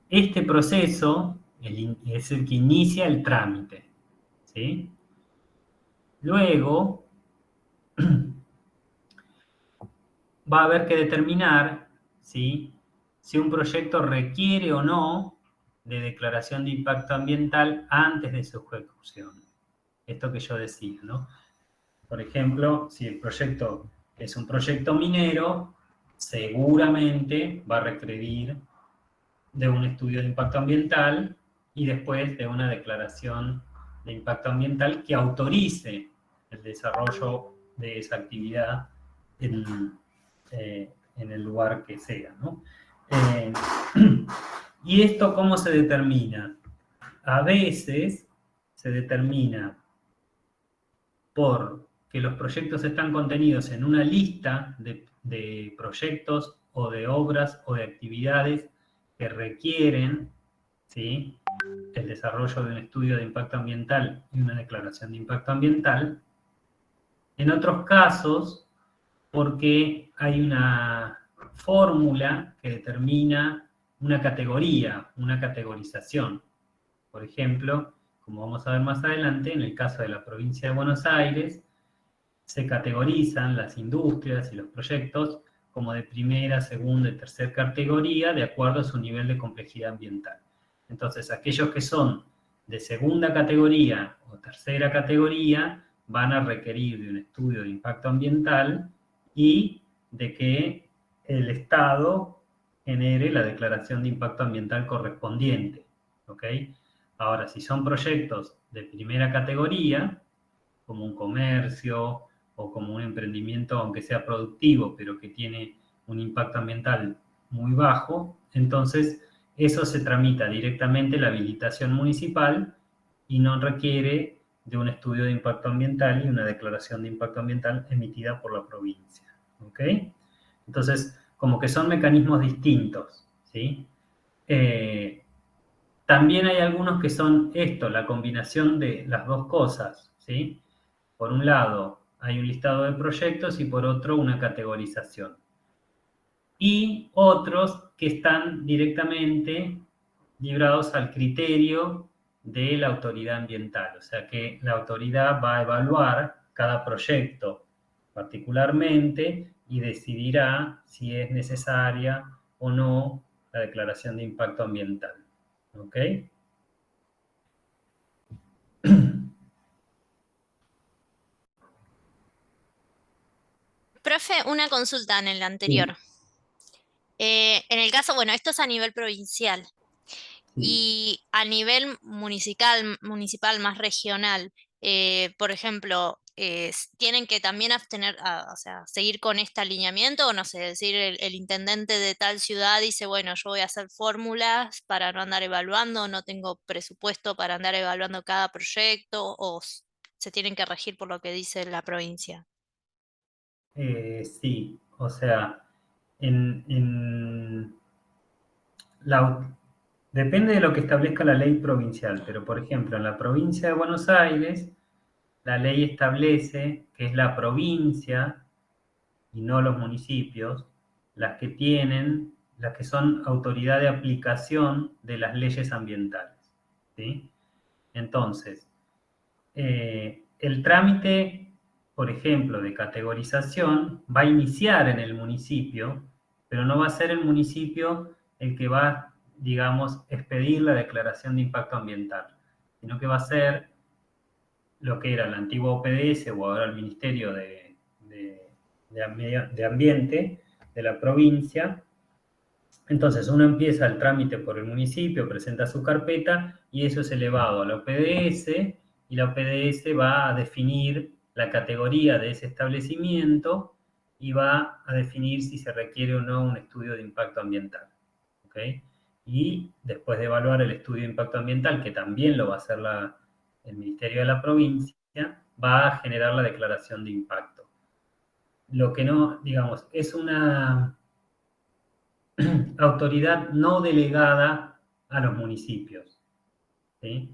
Este proceso es el que inicia el trámite, ¿sí? Luego va a haber que determinar, ¿sí?, si un proyecto requiere o no de declaración de impacto ambiental antes de su ejecución. Esto que yo decía, ¿no? Por ejemplo, si el proyecto es un proyecto minero, seguramente va a requerir de un estudio de impacto ambiental y después de una declaración de impacto ambiental que autorice el desarrollo de esa actividad en el lugar que sea, ¿no? ¿Y esto cómo se determina? A veces se determina por que los proyectos están contenidos en una lista de proyectos o de obras o de actividades que requieren, ¿sí?, el desarrollo de un estudio de impacto ambiental y una declaración de impacto ambiental. En otros casos, porque hay una fórmula que determina una categoría, una categorización. Por ejemplo, como vamos a ver más adelante, en el caso de la provincia de Buenos Aires, se categorizan las industrias y los proyectos como de primera, segunda y tercera categoría de acuerdo a su nivel de complejidad ambiental. Entonces, aquellos que son de segunda categoría o tercera categoría van a requerir de un estudio de impacto ambiental y de que el Estado genere la declaración de impacto ambiental correspondiente, ¿ok? Ahora, si son proyectos de primera categoría, como un comercio o como un emprendimiento, aunque sea productivo, pero que tiene un impacto ambiental muy bajo, entonces eso se tramita directamente la habilitación municipal y no requiere de un estudio de impacto ambiental y una declaración de impacto ambiental emitida por la provincia, ¿ok? Entonces, como que son mecanismos distintos, ¿sí? También hay algunos que son esto, la combinación de las dos cosas, ¿sí? Por un lado, hay un listado de proyectos y por otro, una categorización. Y otros que están directamente librados al criterio de la autoridad ambiental. O sea que la autoridad va a evaluar cada proyecto particularmente y decidirá si es necesaria o no la declaración de impacto ambiental. ¿Ok? Profe, una consulta en el anterior. En el caso, bueno, esto es a nivel provincial. Sí. Y a nivel municipal más regional, por ejemplo, ¿tienen que también abstener, o sea, seguir con este alineamiento? O no sé, decir, el intendente de tal ciudad dice, bueno, yo voy a hacer fórmulas para no andar evaluando, no tengo presupuesto para andar evaluando cada proyecto, o se tienen que regir por lo que dice la provincia. Sí, o sea, en depende de lo que establezca la ley provincial, pero por ejemplo, en la provincia de Buenos Aires, la ley establece que es la provincia y no los municipios las que son autoridad de aplicación de las leyes ambientales, ¿sí? Entonces, el trámite, por ejemplo, de categorización va a iniciar en el municipio, pero no va a ser el municipio el que va, digamos, expedir la declaración de impacto ambiental, sino que va a ser lo que era el antiguo OPDS o ahora el Ministerio de Ambiente de la provincia. Entonces uno empieza el trámite por el municipio, presenta su carpeta y eso es elevado a la OPDS y la OPDS va a definir la categoría de ese establecimiento y va a definir si se requiere o no un estudio de impacto ambiental. ¿Ok? Y después de evaluar el estudio de impacto ambiental, que también lo va a hacer el Ministerio de la Provincia, va a generar la declaración de impacto. Lo que no, digamos, es una autoridad no delegada a los municipios, ¿sí?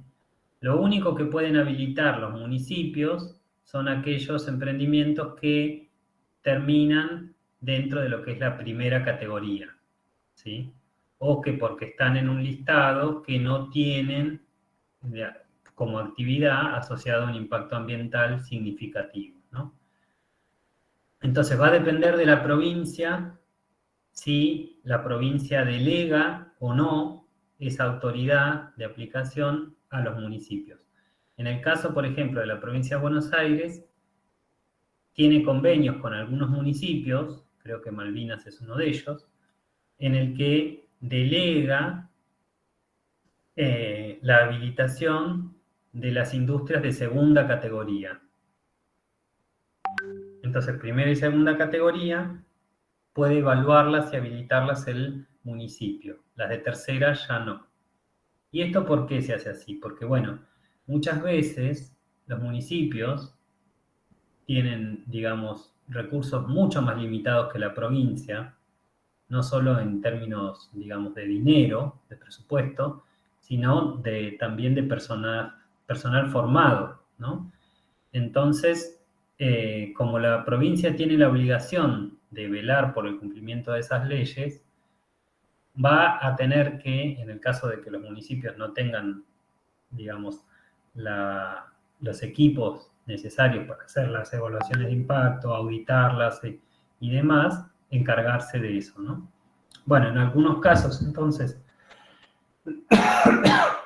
Lo único que pueden habilitar los municipios son aquellos emprendimientos que terminan dentro de lo que es la primera categoría, ¿sí? O que porque están en un listado que no tienen como actividad asociada a un impacto ambiental significativo, ¿no? Entonces va a depender de la provincia si la provincia delega o no esa autoridad de aplicación a los municipios. En el caso, por ejemplo, de la provincia de Buenos Aires, tiene convenios con algunos municipios, creo que Malvinas es uno de ellos, en el que delega la habilitación de las industrias de segunda categoría. Entonces, primera y segunda categoría puede evaluarlas y habilitarlas el municipio. Las de tercera ya no. ¿Y esto por qué se hace así? Porque, bueno, muchas veces los municipios tienen, digamos, recursos mucho más limitados que la provincia, no solo en términos, digamos, de dinero, de presupuesto, sino también de personal formado, ¿no? Entonces, como la provincia tiene la obligación de velar por el cumplimiento de esas leyes, va a tener que, en el caso de que los municipios no tengan, digamos, los equipos necesarios para hacer las evaluaciones de impacto, auditarlas y demás, encargarse de eso, ¿no? Bueno, en algunos casos, entonces,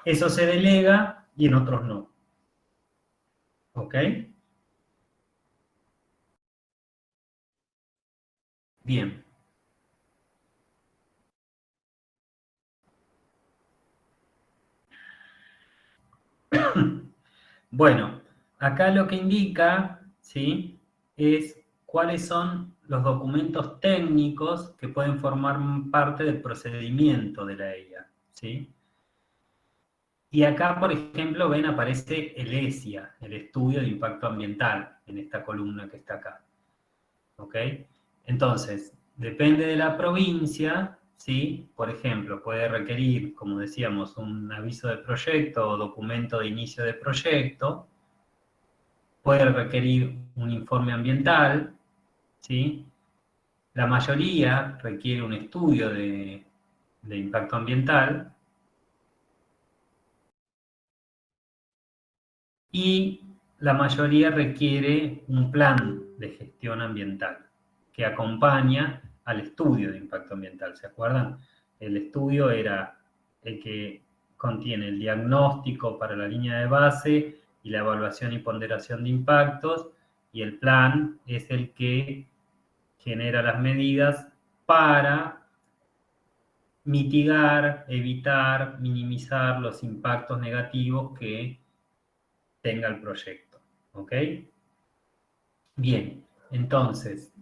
eso se delega y en otros no. ¿Ok? Bien. Bueno, acá lo que indica, ¿sí?, es cuáles son los documentos técnicos que pueden formar parte del procedimiento de la EIA, ¿sí? Y acá, por ejemplo, ven, aparece el ESIA, el Estudio de Impacto Ambiental, en esta columna que está acá, ¿ok? Entonces, depende de la provincia, ¿sí? Por ejemplo, puede requerir, como decíamos, un aviso de proyecto o documento de inicio de proyecto, puede requerir un informe ambiental, ¿sí? La mayoría requiere un estudio de impacto ambiental, y la mayoría requiere un plan de gestión ambiental que acompaña al estudio de impacto ambiental. ¿Se acuerdan? El estudio era el que contiene el diagnóstico para la línea de base y la evaluación y ponderación de impactos, y el plan es el que genera las medidas para mitigar, evitar, minimizar los impactos negativos que tenga el proyecto. ¿Ok? Bien, entonces,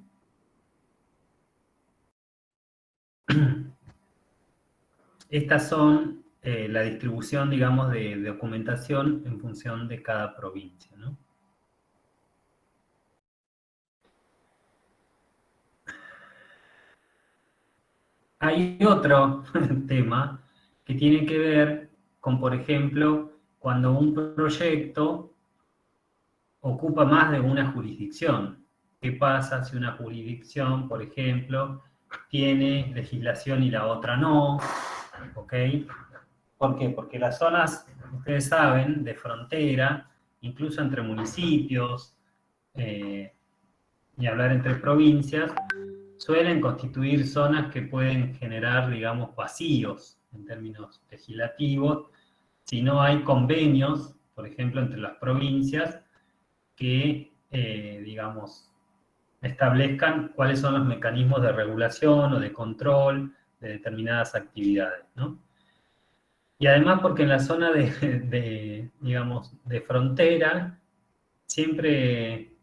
estas son la distribución, digamos, de documentación en función de cada provincia, ¿no? Hay otro tema que tiene que ver con, por ejemplo, cuando un proyecto ocupa más de una jurisdicción. ¿Qué pasa si una jurisdicción, por ejemplo, tiene legislación y la otra no? ¿Ok? ¿Por qué? Porque las zonas, ustedes saben, de frontera, incluso entre municipios, y hablar entre provincias, suelen constituir zonas que pueden generar, digamos, vacíos en términos legislativos, si no hay convenios, por ejemplo, entre las provincias, que, digamos, establezcan cuáles son los mecanismos de regulación o de control de determinadas actividades, ¿no? Y además porque en la zona digamos, de frontera, siempre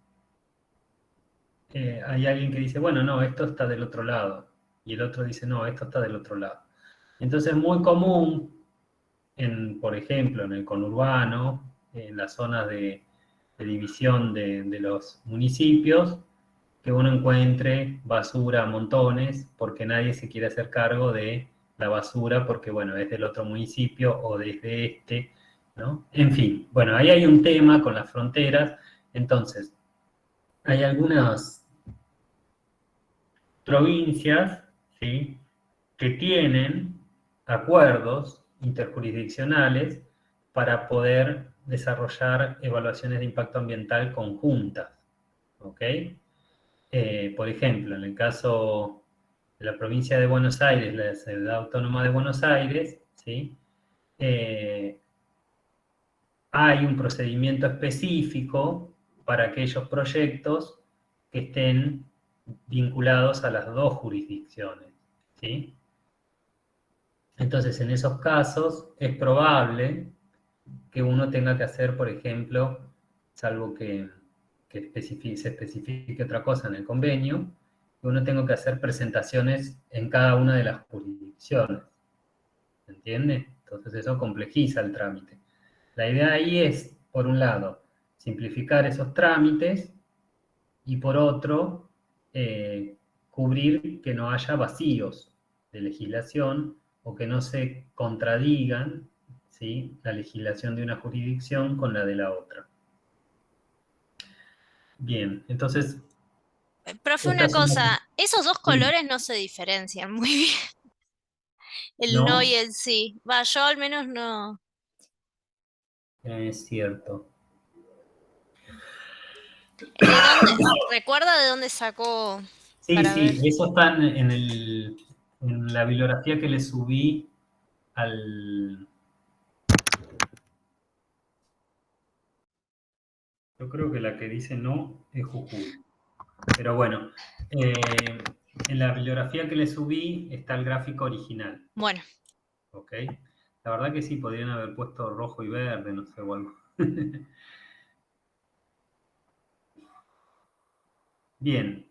hay alguien que dice, bueno, no, esto está del otro lado. Y el otro dice, no, esto está del otro lado. Entonces es muy común, por ejemplo, en el conurbano, en las zonas de división de los municipios, que uno encuentre basura a montones, porque nadie se quiere hacer cargo de la basura, porque, bueno, es del otro municipio o desde este, ¿no? En fin, bueno, ahí hay un tema con las fronteras. Entonces, hay algunas provincias, ¿sí?, que tienen acuerdos interjurisdiccionales para poder desarrollar evaluaciones de impacto ambiental conjuntas, ¿ok? Por ejemplo, en el caso de la provincia de Buenos Aires, la Ciudad Autónoma de Buenos Aires, ¿sí?, hay un procedimiento específico para aquellos proyectos que estén vinculados a las dos jurisdicciones, ¿sí? Entonces, en esos casos, es probable que uno tenga que hacer, por ejemplo, salvo que se especifique otra cosa en el convenio, que uno tenga que hacer presentaciones en cada una de las jurisdicciones. ¿Se entiende? Entonces eso complejiza el trámite. La idea ahí es, por un lado, simplificar esos trámites y por otro, cubrir que no haya vacíos de legislación o que no se contradigan, ¿sí?, la legislación de una jurisdicción con la de la otra. Bien, entonces... Profe, una cosa, esos dos colores no se diferencian muy bien. El no y el sí. Va, yo al menos no. Es cierto. ¿Recuerda de dónde sacó? Sí, para ver? eso está en la bibliografía que le subí al... Yo creo que la que dice no es Jujuy. Pero bueno, en la bibliografía que le subí está el gráfico original. Bueno. ¿Ok? La verdad que sí, podrían haber puesto rojo y verde, no sé, o algo. Bien.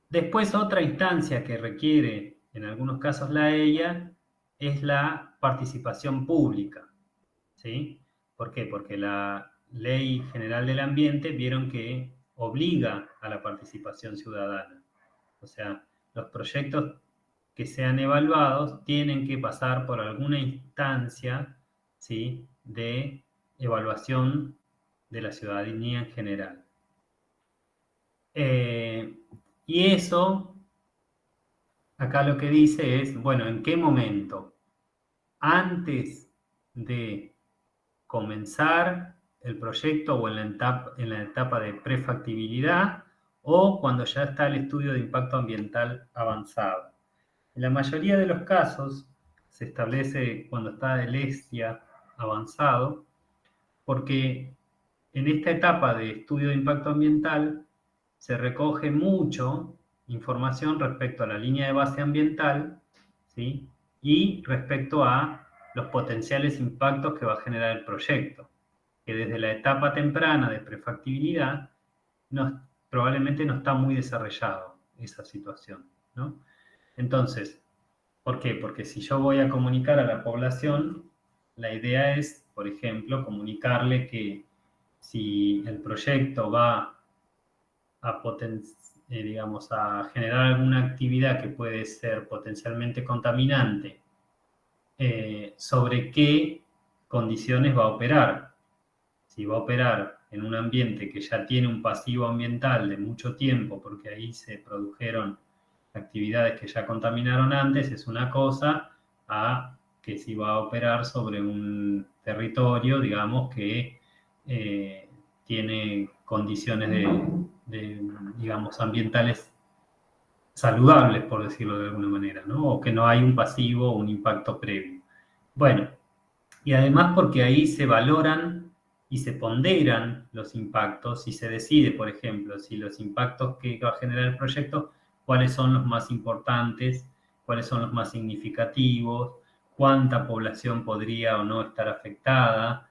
Después otra instancia que requiere, en algunos casos la EIA, es la participación pública. ¿Sí? ¿Por qué? Porque la Ley General del Ambiente vieron que obliga a la participación ciudadana. O sea, los proyectos que sean evaluados tienen que pasar por alguna instancia, ¿sí?, de evaluación de la ciudadanía en general. Y eso, acá lo que dice es, bueno, ¿en qué momento? Antes de comenzar el proyecto o en la etapa de prefactibilidad o cuando ya está el estudio de impacto ambiental avanzado. En la mayoría de los casos se establece cuando está el ESTIA avanzado, porque en esta etapa de estudio de impacto ambiental se recoge mucho información respecto a la línea de base ambiental, ¿sí? Y respecto a los potenciales impactos que va a generar el proyecto, que desde la etapa temprana de prefactibilidad probablemente no está muy desarrollado esa situación, ¿no? Entonces, ¿por qué? Porque si yo voy a comunicar a la población, la idea es, por ejemplo, comunicarle que si el proyecto va a, digamos, a generar alguna actividad que puede ser potencialmente contaminante, sobre qué condiciones va a operar. Si va a operar en un ambiente que ya tiene un pasivo ambiental de mucho tiempo, porque ahí se produjeron actividades que ya contaminaron antes, es una cosa, a que si va a operar sobre un territorio, digamos, que tiene condiciones digamos, ambientales saludables, por decirlo de alguna manera, ¿no? O que no hay un pasivo o un impacto previo. Bueno, y además porque ahí se valoran y se ponderan los impactos y se decide, por ejemplo, si los impactos que va a generar el proyecto, cuáles son los más importantes, cuáles son los más significativos, cuánta población podría o no estar afectada,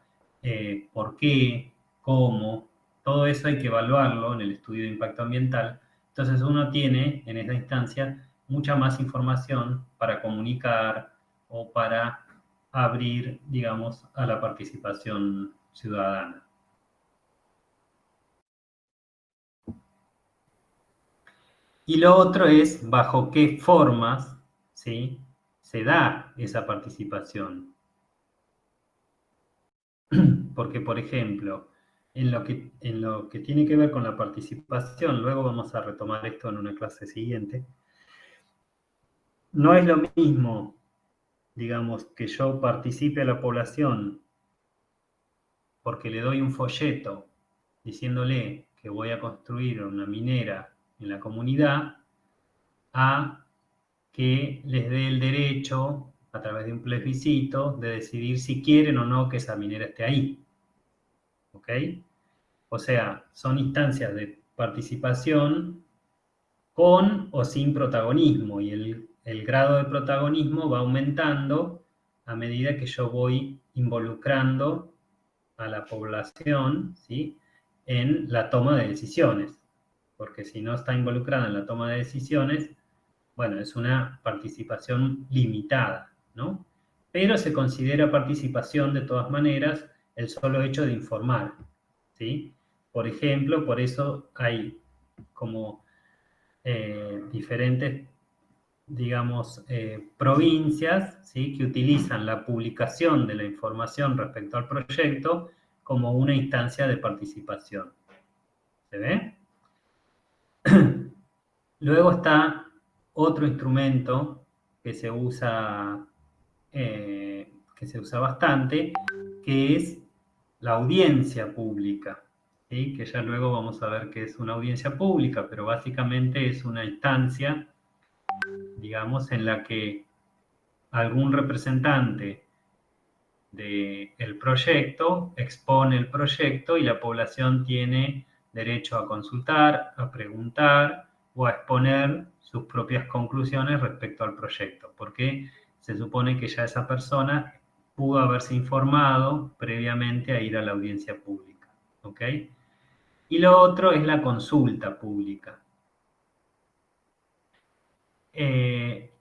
por qué, cómo, todo eso hay que evaluarlo en el estudio de impacto ambiental. Entonces uno tiene en esa instancia mucha más información para comunicar o para abrir, digamos, a la participación ciudadana. Y lo otro es bajo qué formas, ¿sí?, se da esa participación. Porque, por ejemplo, en lo que tiene que ver con la participación, luego vamos a retomar esto en una clase siguiente, no es lo mismo, digamos, que yo participe a la población porque le doy un folleto diciéndole que voy a construir una minera en la comunidad, a que les dé el derecho, a través de un plebiscito, de decidir si quieren o no que esa minera esté ahí. ¿Ok? O sea, son instancias de participación con o sin protagonismo, y el grado de protagonismo va aumentando a medida que yo voy involucrando a la población, ¿sí?, en la toma de decisiones. Porque si no está involucrada en la toma de decisiones, bueno, es una participación limitada, ¿no? Pero se considera participación de todas maneras el solo hecho de informar, ¿sí? Por ejemplo, por eso hay como diferentes, digamos, provincias, ¿sí?, que utilizan la publicación de la información respecto al proyecto como una instancia de participación. ¿Se ve? Luego está otro instrumento que se usa bastante, que es la audiencia pública, ¿sí?, que ya luego vamos a ver qué es una audiencia pública, pero básicamente es una instancia, digamos, en la que algún representante del proyecto expone el proyecto y la población tiene derecho a consultar, a preguntar o a exponer sus propias conclusiones respecto al proyecto, porque se supone que ya esa persona pudo haberse informado previamente a ir a la audiencia pública. ¿Ok? Y lo otro es la consulta pública.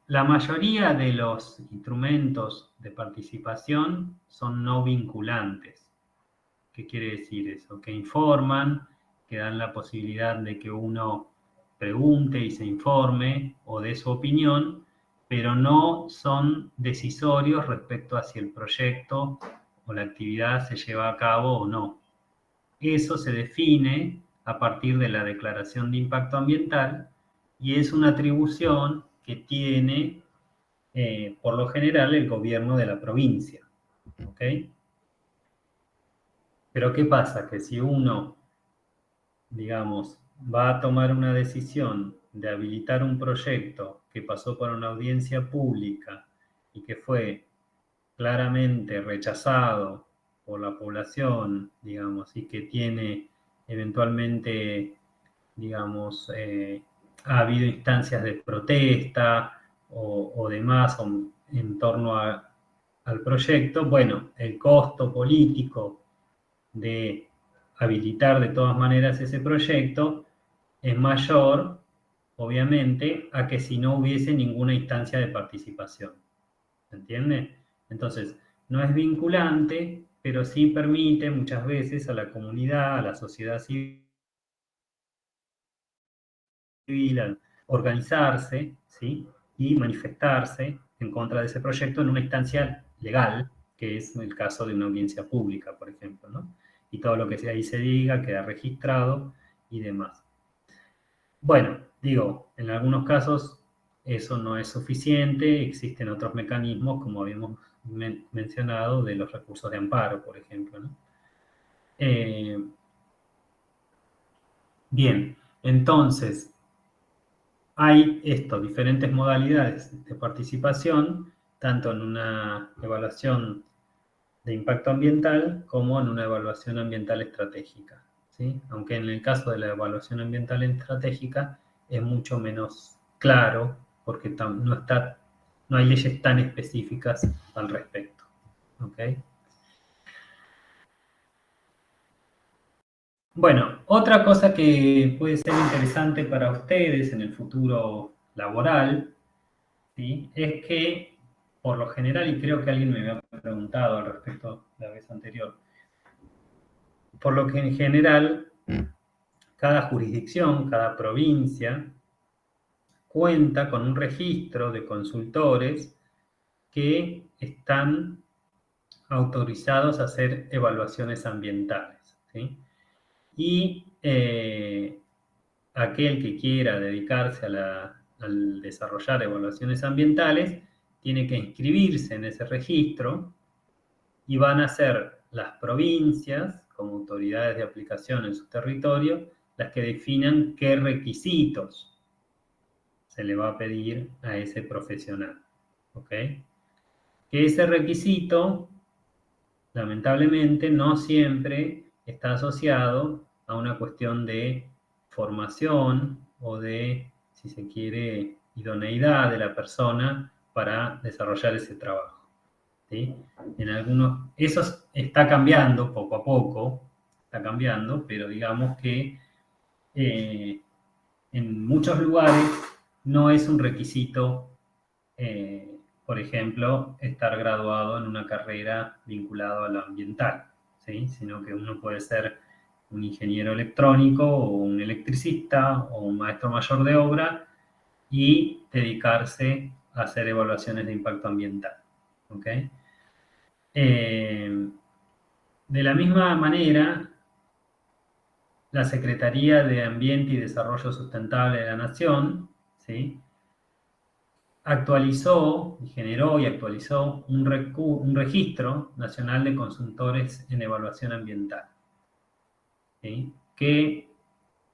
La mayoría de los instrumentos de participación son no vinculantes. ¿Qué quiere decir eso? Que informan, que dan la posibilidad de que uno pregunte y se informe o dé su opinión, pero no son decisorios respecto a si el proyecto o la actividad se lleva a cabo o no. Eso se define a partir de la declaración de impacto ambiental y es una atribución que tiene, por lo general, el gobierno de la provincia. ¿Ok? Pero ¿qué pasa? Que si uno, digamos, va a tomar una decisión de habilitar un proyecto que pasó por una audiencia pública y que fue claramente rechazado por la población, digamos, y que tiene eventualmente, digamos, ha habido instancias de protesta o demás en torno al proyecto, bueno, el costo político de habilitar de todas maneras ese proyecto es mayor, obviamente, a que si no hubiese ninguna instancia de participación. ¿Se entiende? Entonces, no es vinculante, pero sí permite muchas veces a la comunidad, a la sociedad civil, a organizarse, ¿sí? Y manifestarse en contra de ese proyecto en una instancia legal, que es el caso de una audiencia pública, por ejemplo, ¿no? Y todo lo que ahí se diga queda registrado y demás. Bueno, digo, en algunos casos eso no es suficiente, existen otros mecanismos, como habíamos mencionado, de los recursos de amparo, por ejemplo, ¿no? Bien, entonces, hay diferentes modalidades de participación, tanto en una evaluación de impacto ambiental como en una evaluación ambiental estratégica, ¿sí? Aunque en el caso de la evaluación ambiental estratégica es mucho menos claro porque no hay leyes tan específicas al respecto, ¿ok? Bueno, otra cosa que puede ser interesante para ustedes en el futuro laboral, ¿sí? Es que, por lo general, y creo que alguien me había preguntado al respecto la vez anterior, por lo que en general cada jurisdicción, cada provincia, cuenta con un registro de consultores que están autorizados a hacer evaluaciones ambientales, ¿sí? Y aquel que quiera dedicarse al desarrollar evaluaciones ambientales tiene que inscribirse en ese registro y van a ser las provincias, como autoridades de aplicación en su territorio, las que definan qué requisitos se le va a pedir a ese profesional. ¿Ok? Que ese requisito, lamentablemente, no siempre está asociado a una cuestión de formación o de, si se quiere, idoneidad de la persona para desarrollar ese trabajo. ¿Sí? Eso está cambiando poco a poco, está cambiando, pero digamos que en muchos lugares no es un requisito, por ejemplo, estar graduado en una carrera vinculada a lo ambiental, ¿sí? Sino que uno puede ser un ingeniero electrónico o un electricista o un maestro mayor de obra y dedicarse a hacer evaluaciones de impacto ambiental. ¿Ok? De la misma manera, la Secretaría de Ambiente y Desarrollo Sustentable de la Nación, ¿sí? Generó y actualizó un registro nacional de consultores en evaluación ambiental, ¿sí? Que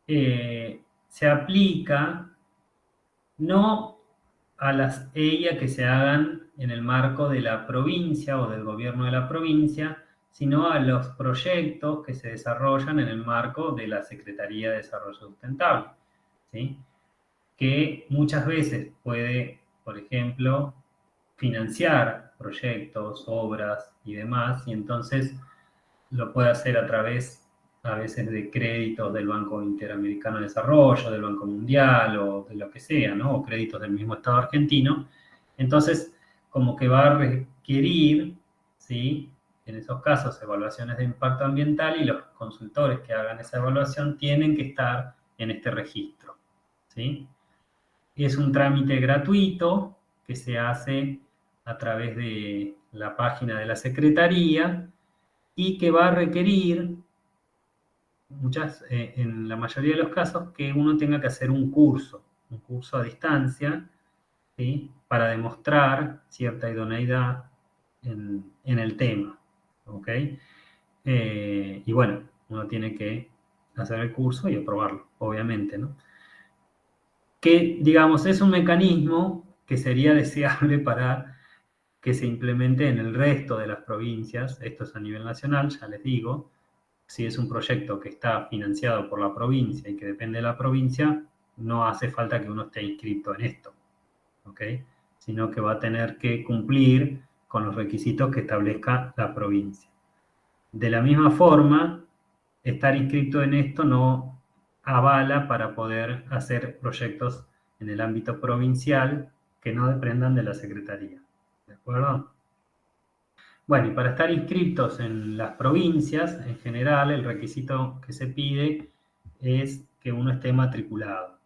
se aplica no a las EIA que se hagan en el marco de la provincia o del gobierno de la provincia, sino a los proyectos que se desarrollan en el marco de la Secretaría de Desarrollo Sustentable, ¿sí? Que muchas veces puede, por ejemplo, financiar proyectos, obras y demás, y entonces lo puede hacer a través a veces de créditos del Banco Interamericano de Desarrollo, del Banco Mundial o de lo que sea, ¿no? O créditos del mismo Estado argentino. Entonces, como que va a requerir, ¿sí? En esos casos, evaluaciones de impacto ambiental y los consultores que hagan esa evaluación tienen que estar en este registro, ¿sí? Es un trámite gratuito que se hace a través de la página de la Secretaría y que va a requerir, en la mayoría de los casos, que uno tenga que hacer un curso a distancia, ¿sí? Para demostrar cierta idoneidad en el tema. ¿Ok? Y bueno, uno tiene que hacer el curso y aprobarlo, obviamente, ¿no? Que, digamos, es un mecanismo que sería deseable para que se implemente en el resto de las provincias. Esto es a nivel nacional, ya les digo. Si es un proyecto que está financiado por la provincia y que depende de la provincia, no hace falta que uno esté inscrito en esto, ¿ok? Sino que va a tener que cumplir con los requisitos que establezca la provincia. De la misma forma, estar inscrito en esto no avala para poder hacer proyectos en el ámbito provincial que no dependan de la Secretaría. ¿De acuerdo? Bueno, y para estar inscritos en las provincias, en general, el requisito que se pide es que uno esté matriculado.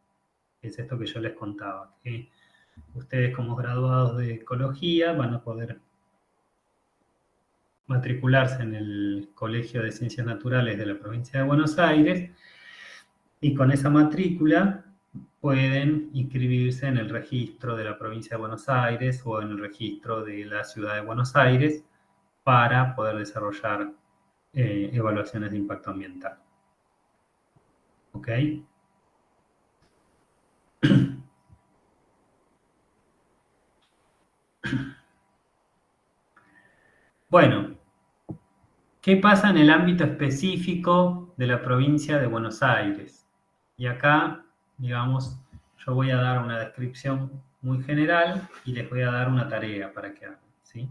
Es esto que yo les contaba, que ustedes como graduados de ecología van a poder matricularse en el Colegio de Ciencias Naturales de la provincia de Buenos Aires y con esa matrícula pueden inscribirse en el registro de la provincia de Buenos Aires o en el registro de la ciudad de Buenos Aires para poder desarrollar evaluaciones de impacto ambiental. ¿Ok? Bueno, ¿qué pasa en el ámbito específico de la provincia de Buenos Aires? Y acá, digamos, yo voy a dar una descripción muy general y les voy a dar una tarea para que hagan, ¿sí?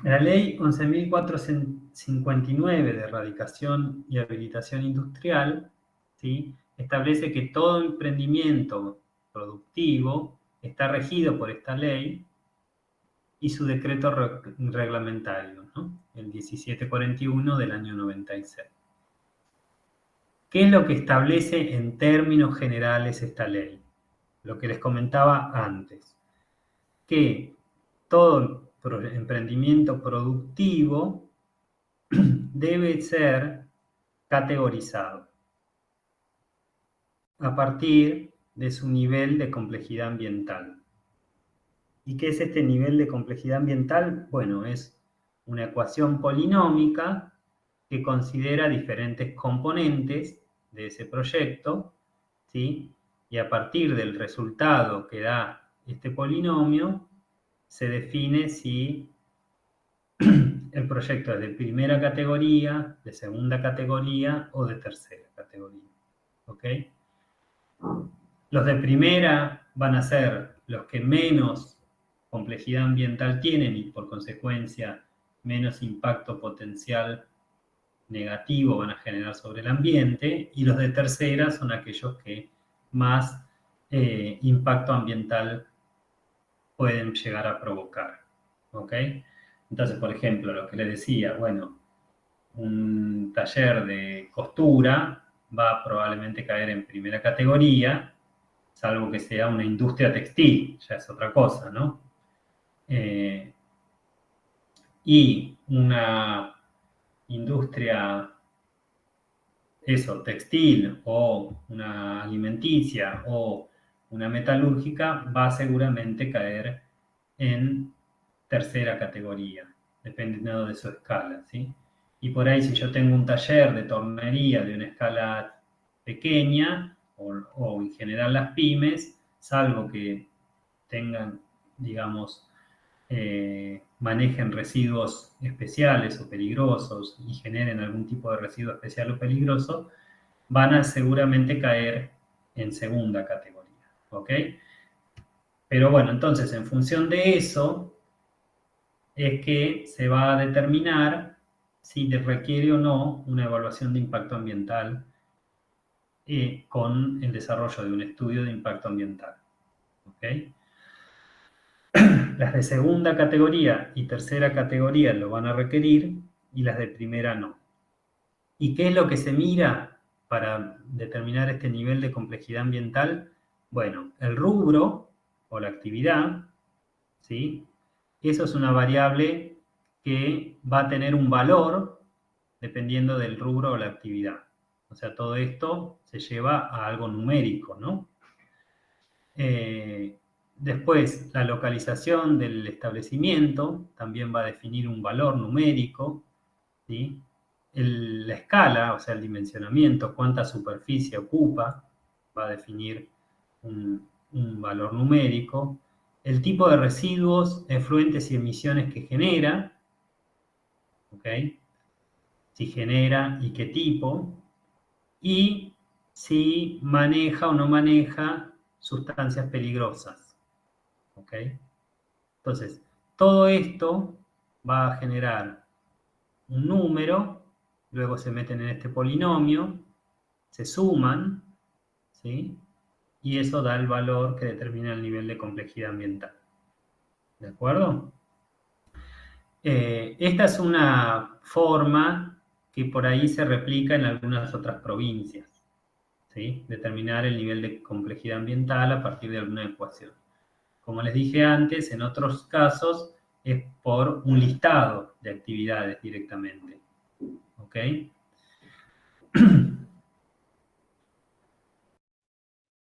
La ley 11.459 de erradicación y habilitación industrial, ¿sí?, establece que todo emprendimiento productivo está regido por esta ley y su decreto reglamentario, ¿no?, el 1741 del año 96. ¿Qué es lo que establece en términos generales esta ley? Lo que les comentaba antes, que todo emprendimiento productivo debe ser categorizado a partir de su nivel de complejidad ambiental. ¿Y qué es este nivel de complejidad ambiental? Bueno, es una ecuación polinómica que considera diferentes componentes de ese proyecto, ¿sí? Y a partir del resultado que da este polinomio, se define si el proyecto es de primera categoría, de segunda categoría o de tercera categoría. ¿Ok? Los de primera van a ser los que menos complejidad ambiental tienen y por consecuencia menos impacto potencial negativo van a generar sobre el ambiente, y los de tercera son aquellos que más impacto ambiental pueden llegar a provocar. ¿Ok? Entonces, por ejemplo, lo que les decía, bueno, un taller de costura va a probablemente caer en primera categoría, salvo que sea una industria textil, ya es otra cosa, ¿no? Y una industria, textil o una alimenticia o una metalúrgica va a seguramente caer en tercera categoría, dependiendo de su escala, ¿sí? Y por ahí, si yo tengo un taller de tornería de una escala pequeña, o en general las pymes, salvo que tengan, digamos, manejen residuos especiales o peligrosos y generen algún tipo de residuo especial o peligroso, van a seguramente caer en segunda categoría, ¿ok? Pero bueno, entonces, en función de eso, es que se va a determinar si requiere o no una evaluación de impacto ambiental con el desarrollo de un estudio de impacto ambiental. ¿Ok? Las de segunda categoría y tercera categoría lo van a requerir y las de primera no. ¿Y qué es lo que se mira para determinar este nivel de complejidad ambiental? Bueno, el rubro o la actividad, ¿sí? Eso es una variable que va a tener un valor dependiendo del rubro o la actividad. O sea, todo esto se lleva a algo numérico, ¿no? Después, la localización del establecimiento también va a definir un valor numérico, ¿sí? La escala, o sea, el dimensionamiento, cuánta superficie ocupa, va a definir un valor numérico. El tipo de residuos, efluentes y emisiones que genera, ¿ok? Si genera y qué tipo, y si maneja o no maneja sustancias peligrosas, ¿ok? Entonces, todo esto va a generar un número, luego se meten en este polinomio, se suman, ¿sí? Y eso da el valor que determina el nivel de complejidad ambiental. ¿De acuerdo? Esta es una forma que por ahí se replica en algunas otras provincias, ¿sí? Determinar el nivel de complejidad ambiental a partir de alguna ecuación. Como les dije antes, en otros casos es por un listado de actividades directamente. ¿Ok?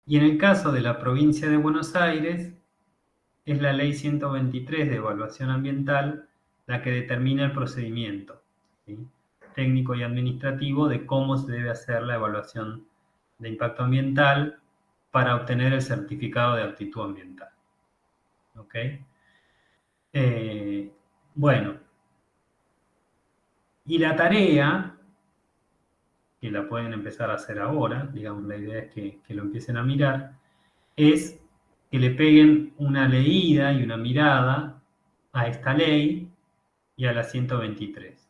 Y en el caso de la provincia de Buenos Aires, es la Ley 123 de Evaluación Ambiental la que determina el procedimiento, ¿sí? Técnico y administrativo de cómo se debe hacer la evaluación de impacto ambiental para obtener el certificado de aptitud ambiental. ¿Ok? Bueno, y la tarea, que la pueden empezar a hacer ahora, digamos, la idea es que lo empiecen a mirar, es que le peguen una leída y una mirada a esta ley y a la 123.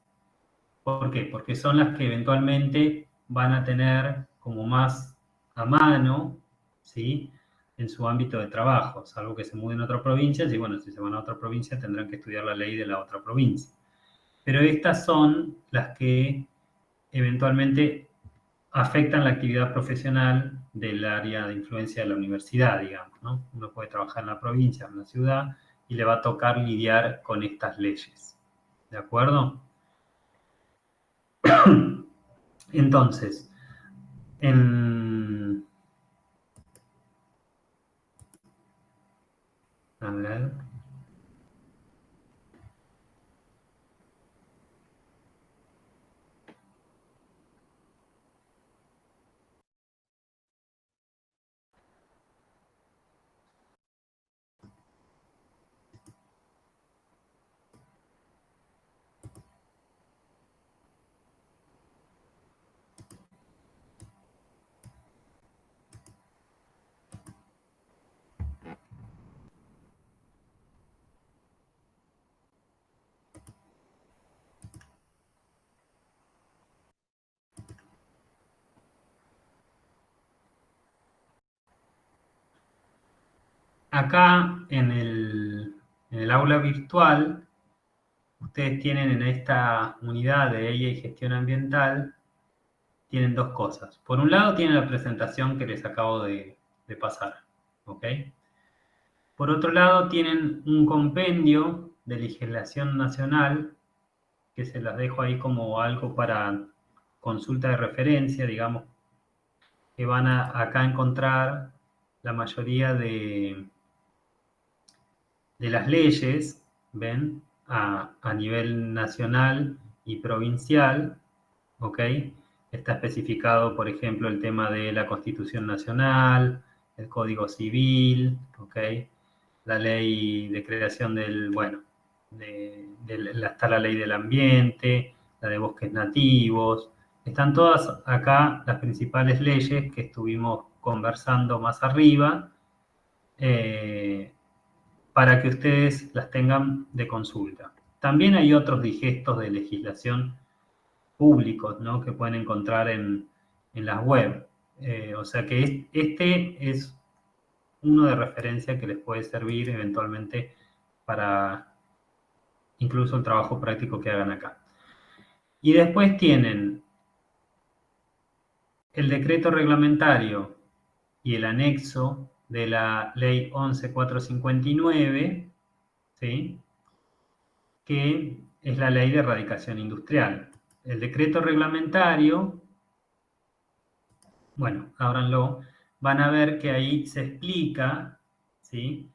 ¿Por qué? Porque son las que eventualmente van a tener como más a mano, ¿sí? En su ámbito de trabajo, salvo que se muden a otra provincia, y bueno, si se van a otra provincia tendrán que estudiar la ley de la otra provincia. Pero estas son las que eventualmente afectan la actividad profesional del área de influencia de la universidad, digamos, ¿no? Uno puede trabajar en la provincia, en la ciudad, y le va a tocar lidiar con estas leyes. ¿De acuerdo? Entonces, a ver. Acá en el aula virtual, ustedes tienen en esta unidad de EIA y gestión ambiental, tienen dos cosas. Por un lado tienen la presentación que les acabo de pasar, ¿ok? Por otro lado tienen un compendio de legislación nacional, que se las dejo ahí como algo para consulta de referencia, digamos, que van a acá encontrar la mayoría de las leyes, ¿ven? A nivel nacional y provincial, ¿ok? Está especificado, por ejemplo, el tema de la Constitución Nacional, el Código Civil, ¿ok? La ley de creación del, bueno, está la ley del ambiente, la de bosques nativos. Están todas acá las principales leyes que estuvimos conversando más arriba, para que ustedes las tengan de consulta. También hay otros digestos de legislación públicos, ¿no? Que pueden encontrar en las web. O sea que este es uno de referencia que les puede servir eventualmente para incluso el trabajo práctico que hagan acá. Y después tienen el decreto reglamentario y el anexo de la ley 11.459, ¿sí? Que es la ley de erradicación industrial. El decreto reglamentario, bueno, ábranlo, van a ver que ahí se explica, ¿sí?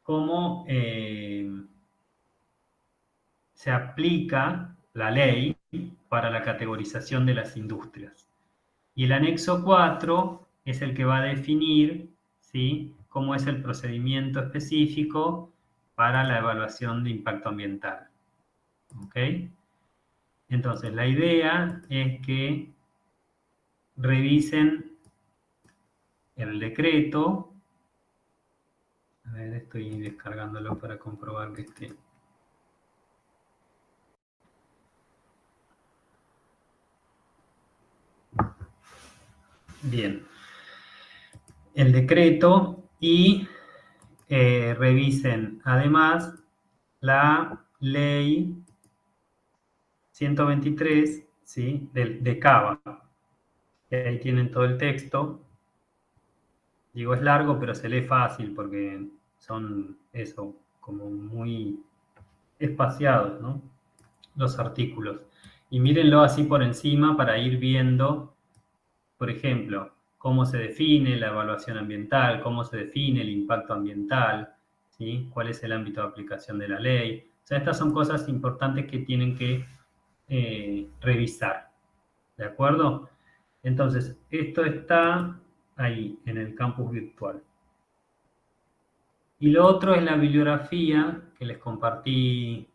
cómo se aplica la ley para la categorización de las industrias. Y el anexo 4 es el que va a definir, ¿sí?, cómo es el procedimiento específico para la evaluación de impacto ambiental. ¿Ok? Entonces, la idea es que revisen el decreto. A ver, estoy descargándolo para comprobar que esté. Bien. El decreto y revisen además la ley 123, ¿sí?, de Cava. Ahí tienen todo el texto. Digo, es largo, pero se lee fácil porque son, eso, como muy espaciados, ¿no?, los artículos. Y mírenlo así por encima para ir viendo, por ejemplo, cómo se define la evaluación ambiental, cómo se define el impacto ambiental, ¿sí?, cuál es el ámbito de aplicación de la ley. O sea, estas son cosas importantes que tienen que revisar. ¿De acuerdo? Entonces, esto está ahí, en el campus virtual. Y lo otro es la bibliografía que les compartí,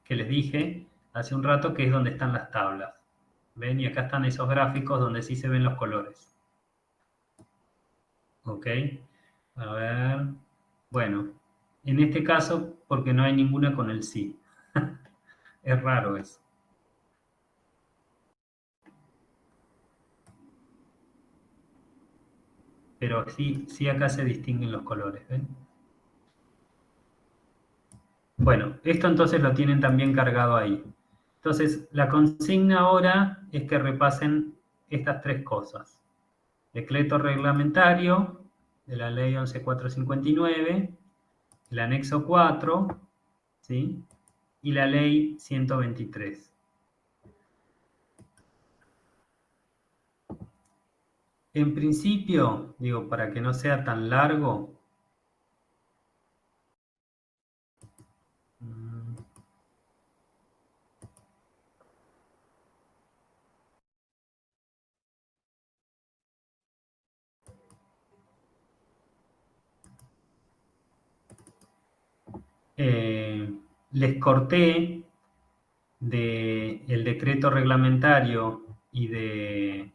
que les dije hace un rato, que es donde están las tablas. ¿Ven? Y acá están esos gráficos donde sí se ven los colores. ¿Ok? A ver. Bueno, en este caso, porque no hay ninguna con el sí. Es raro eso. Pero sí acá se distinguen los colores, ¿ven? Bueno, esto entonces lo tienen también cargado ahí. Entonces, la consigna ahora es que repasen estas tres cosas. Decreto reglamentario de la ley 11.459, el anexo 4, ¿sí?, y la ley 123. En principio, digo, para que no sea tan largo, les corté del decreto reglamentario y de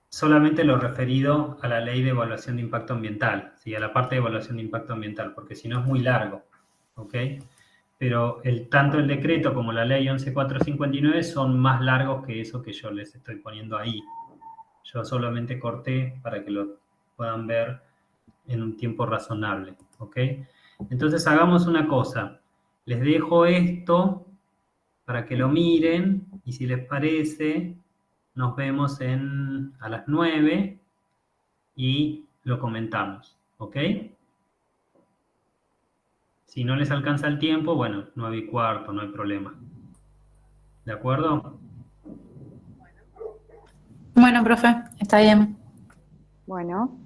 solamente lo referido a la ley de evaluación de impacto ambiental, ¿sí?, a la parte de evaluación de impacto ambiental, porque si no es muy largo, ¿ok? Pero tanto el decreto como la ley 11.459 son más largos que eso que yo les estoy poniendo ahí. Yo solamente corté para que lo puedan ver en un tiempo razonable, ¿ok? Entonces hagamos una cosa. Les dejo esto para que lo miren y si les parece, nos vemos a las 9 y lo comentamos, ¿ok? Si no les alcanza el tiempo, bueno, 9:15, no hay problema. ¿De acuerdo? Bueno, profe, está bien. Bueno.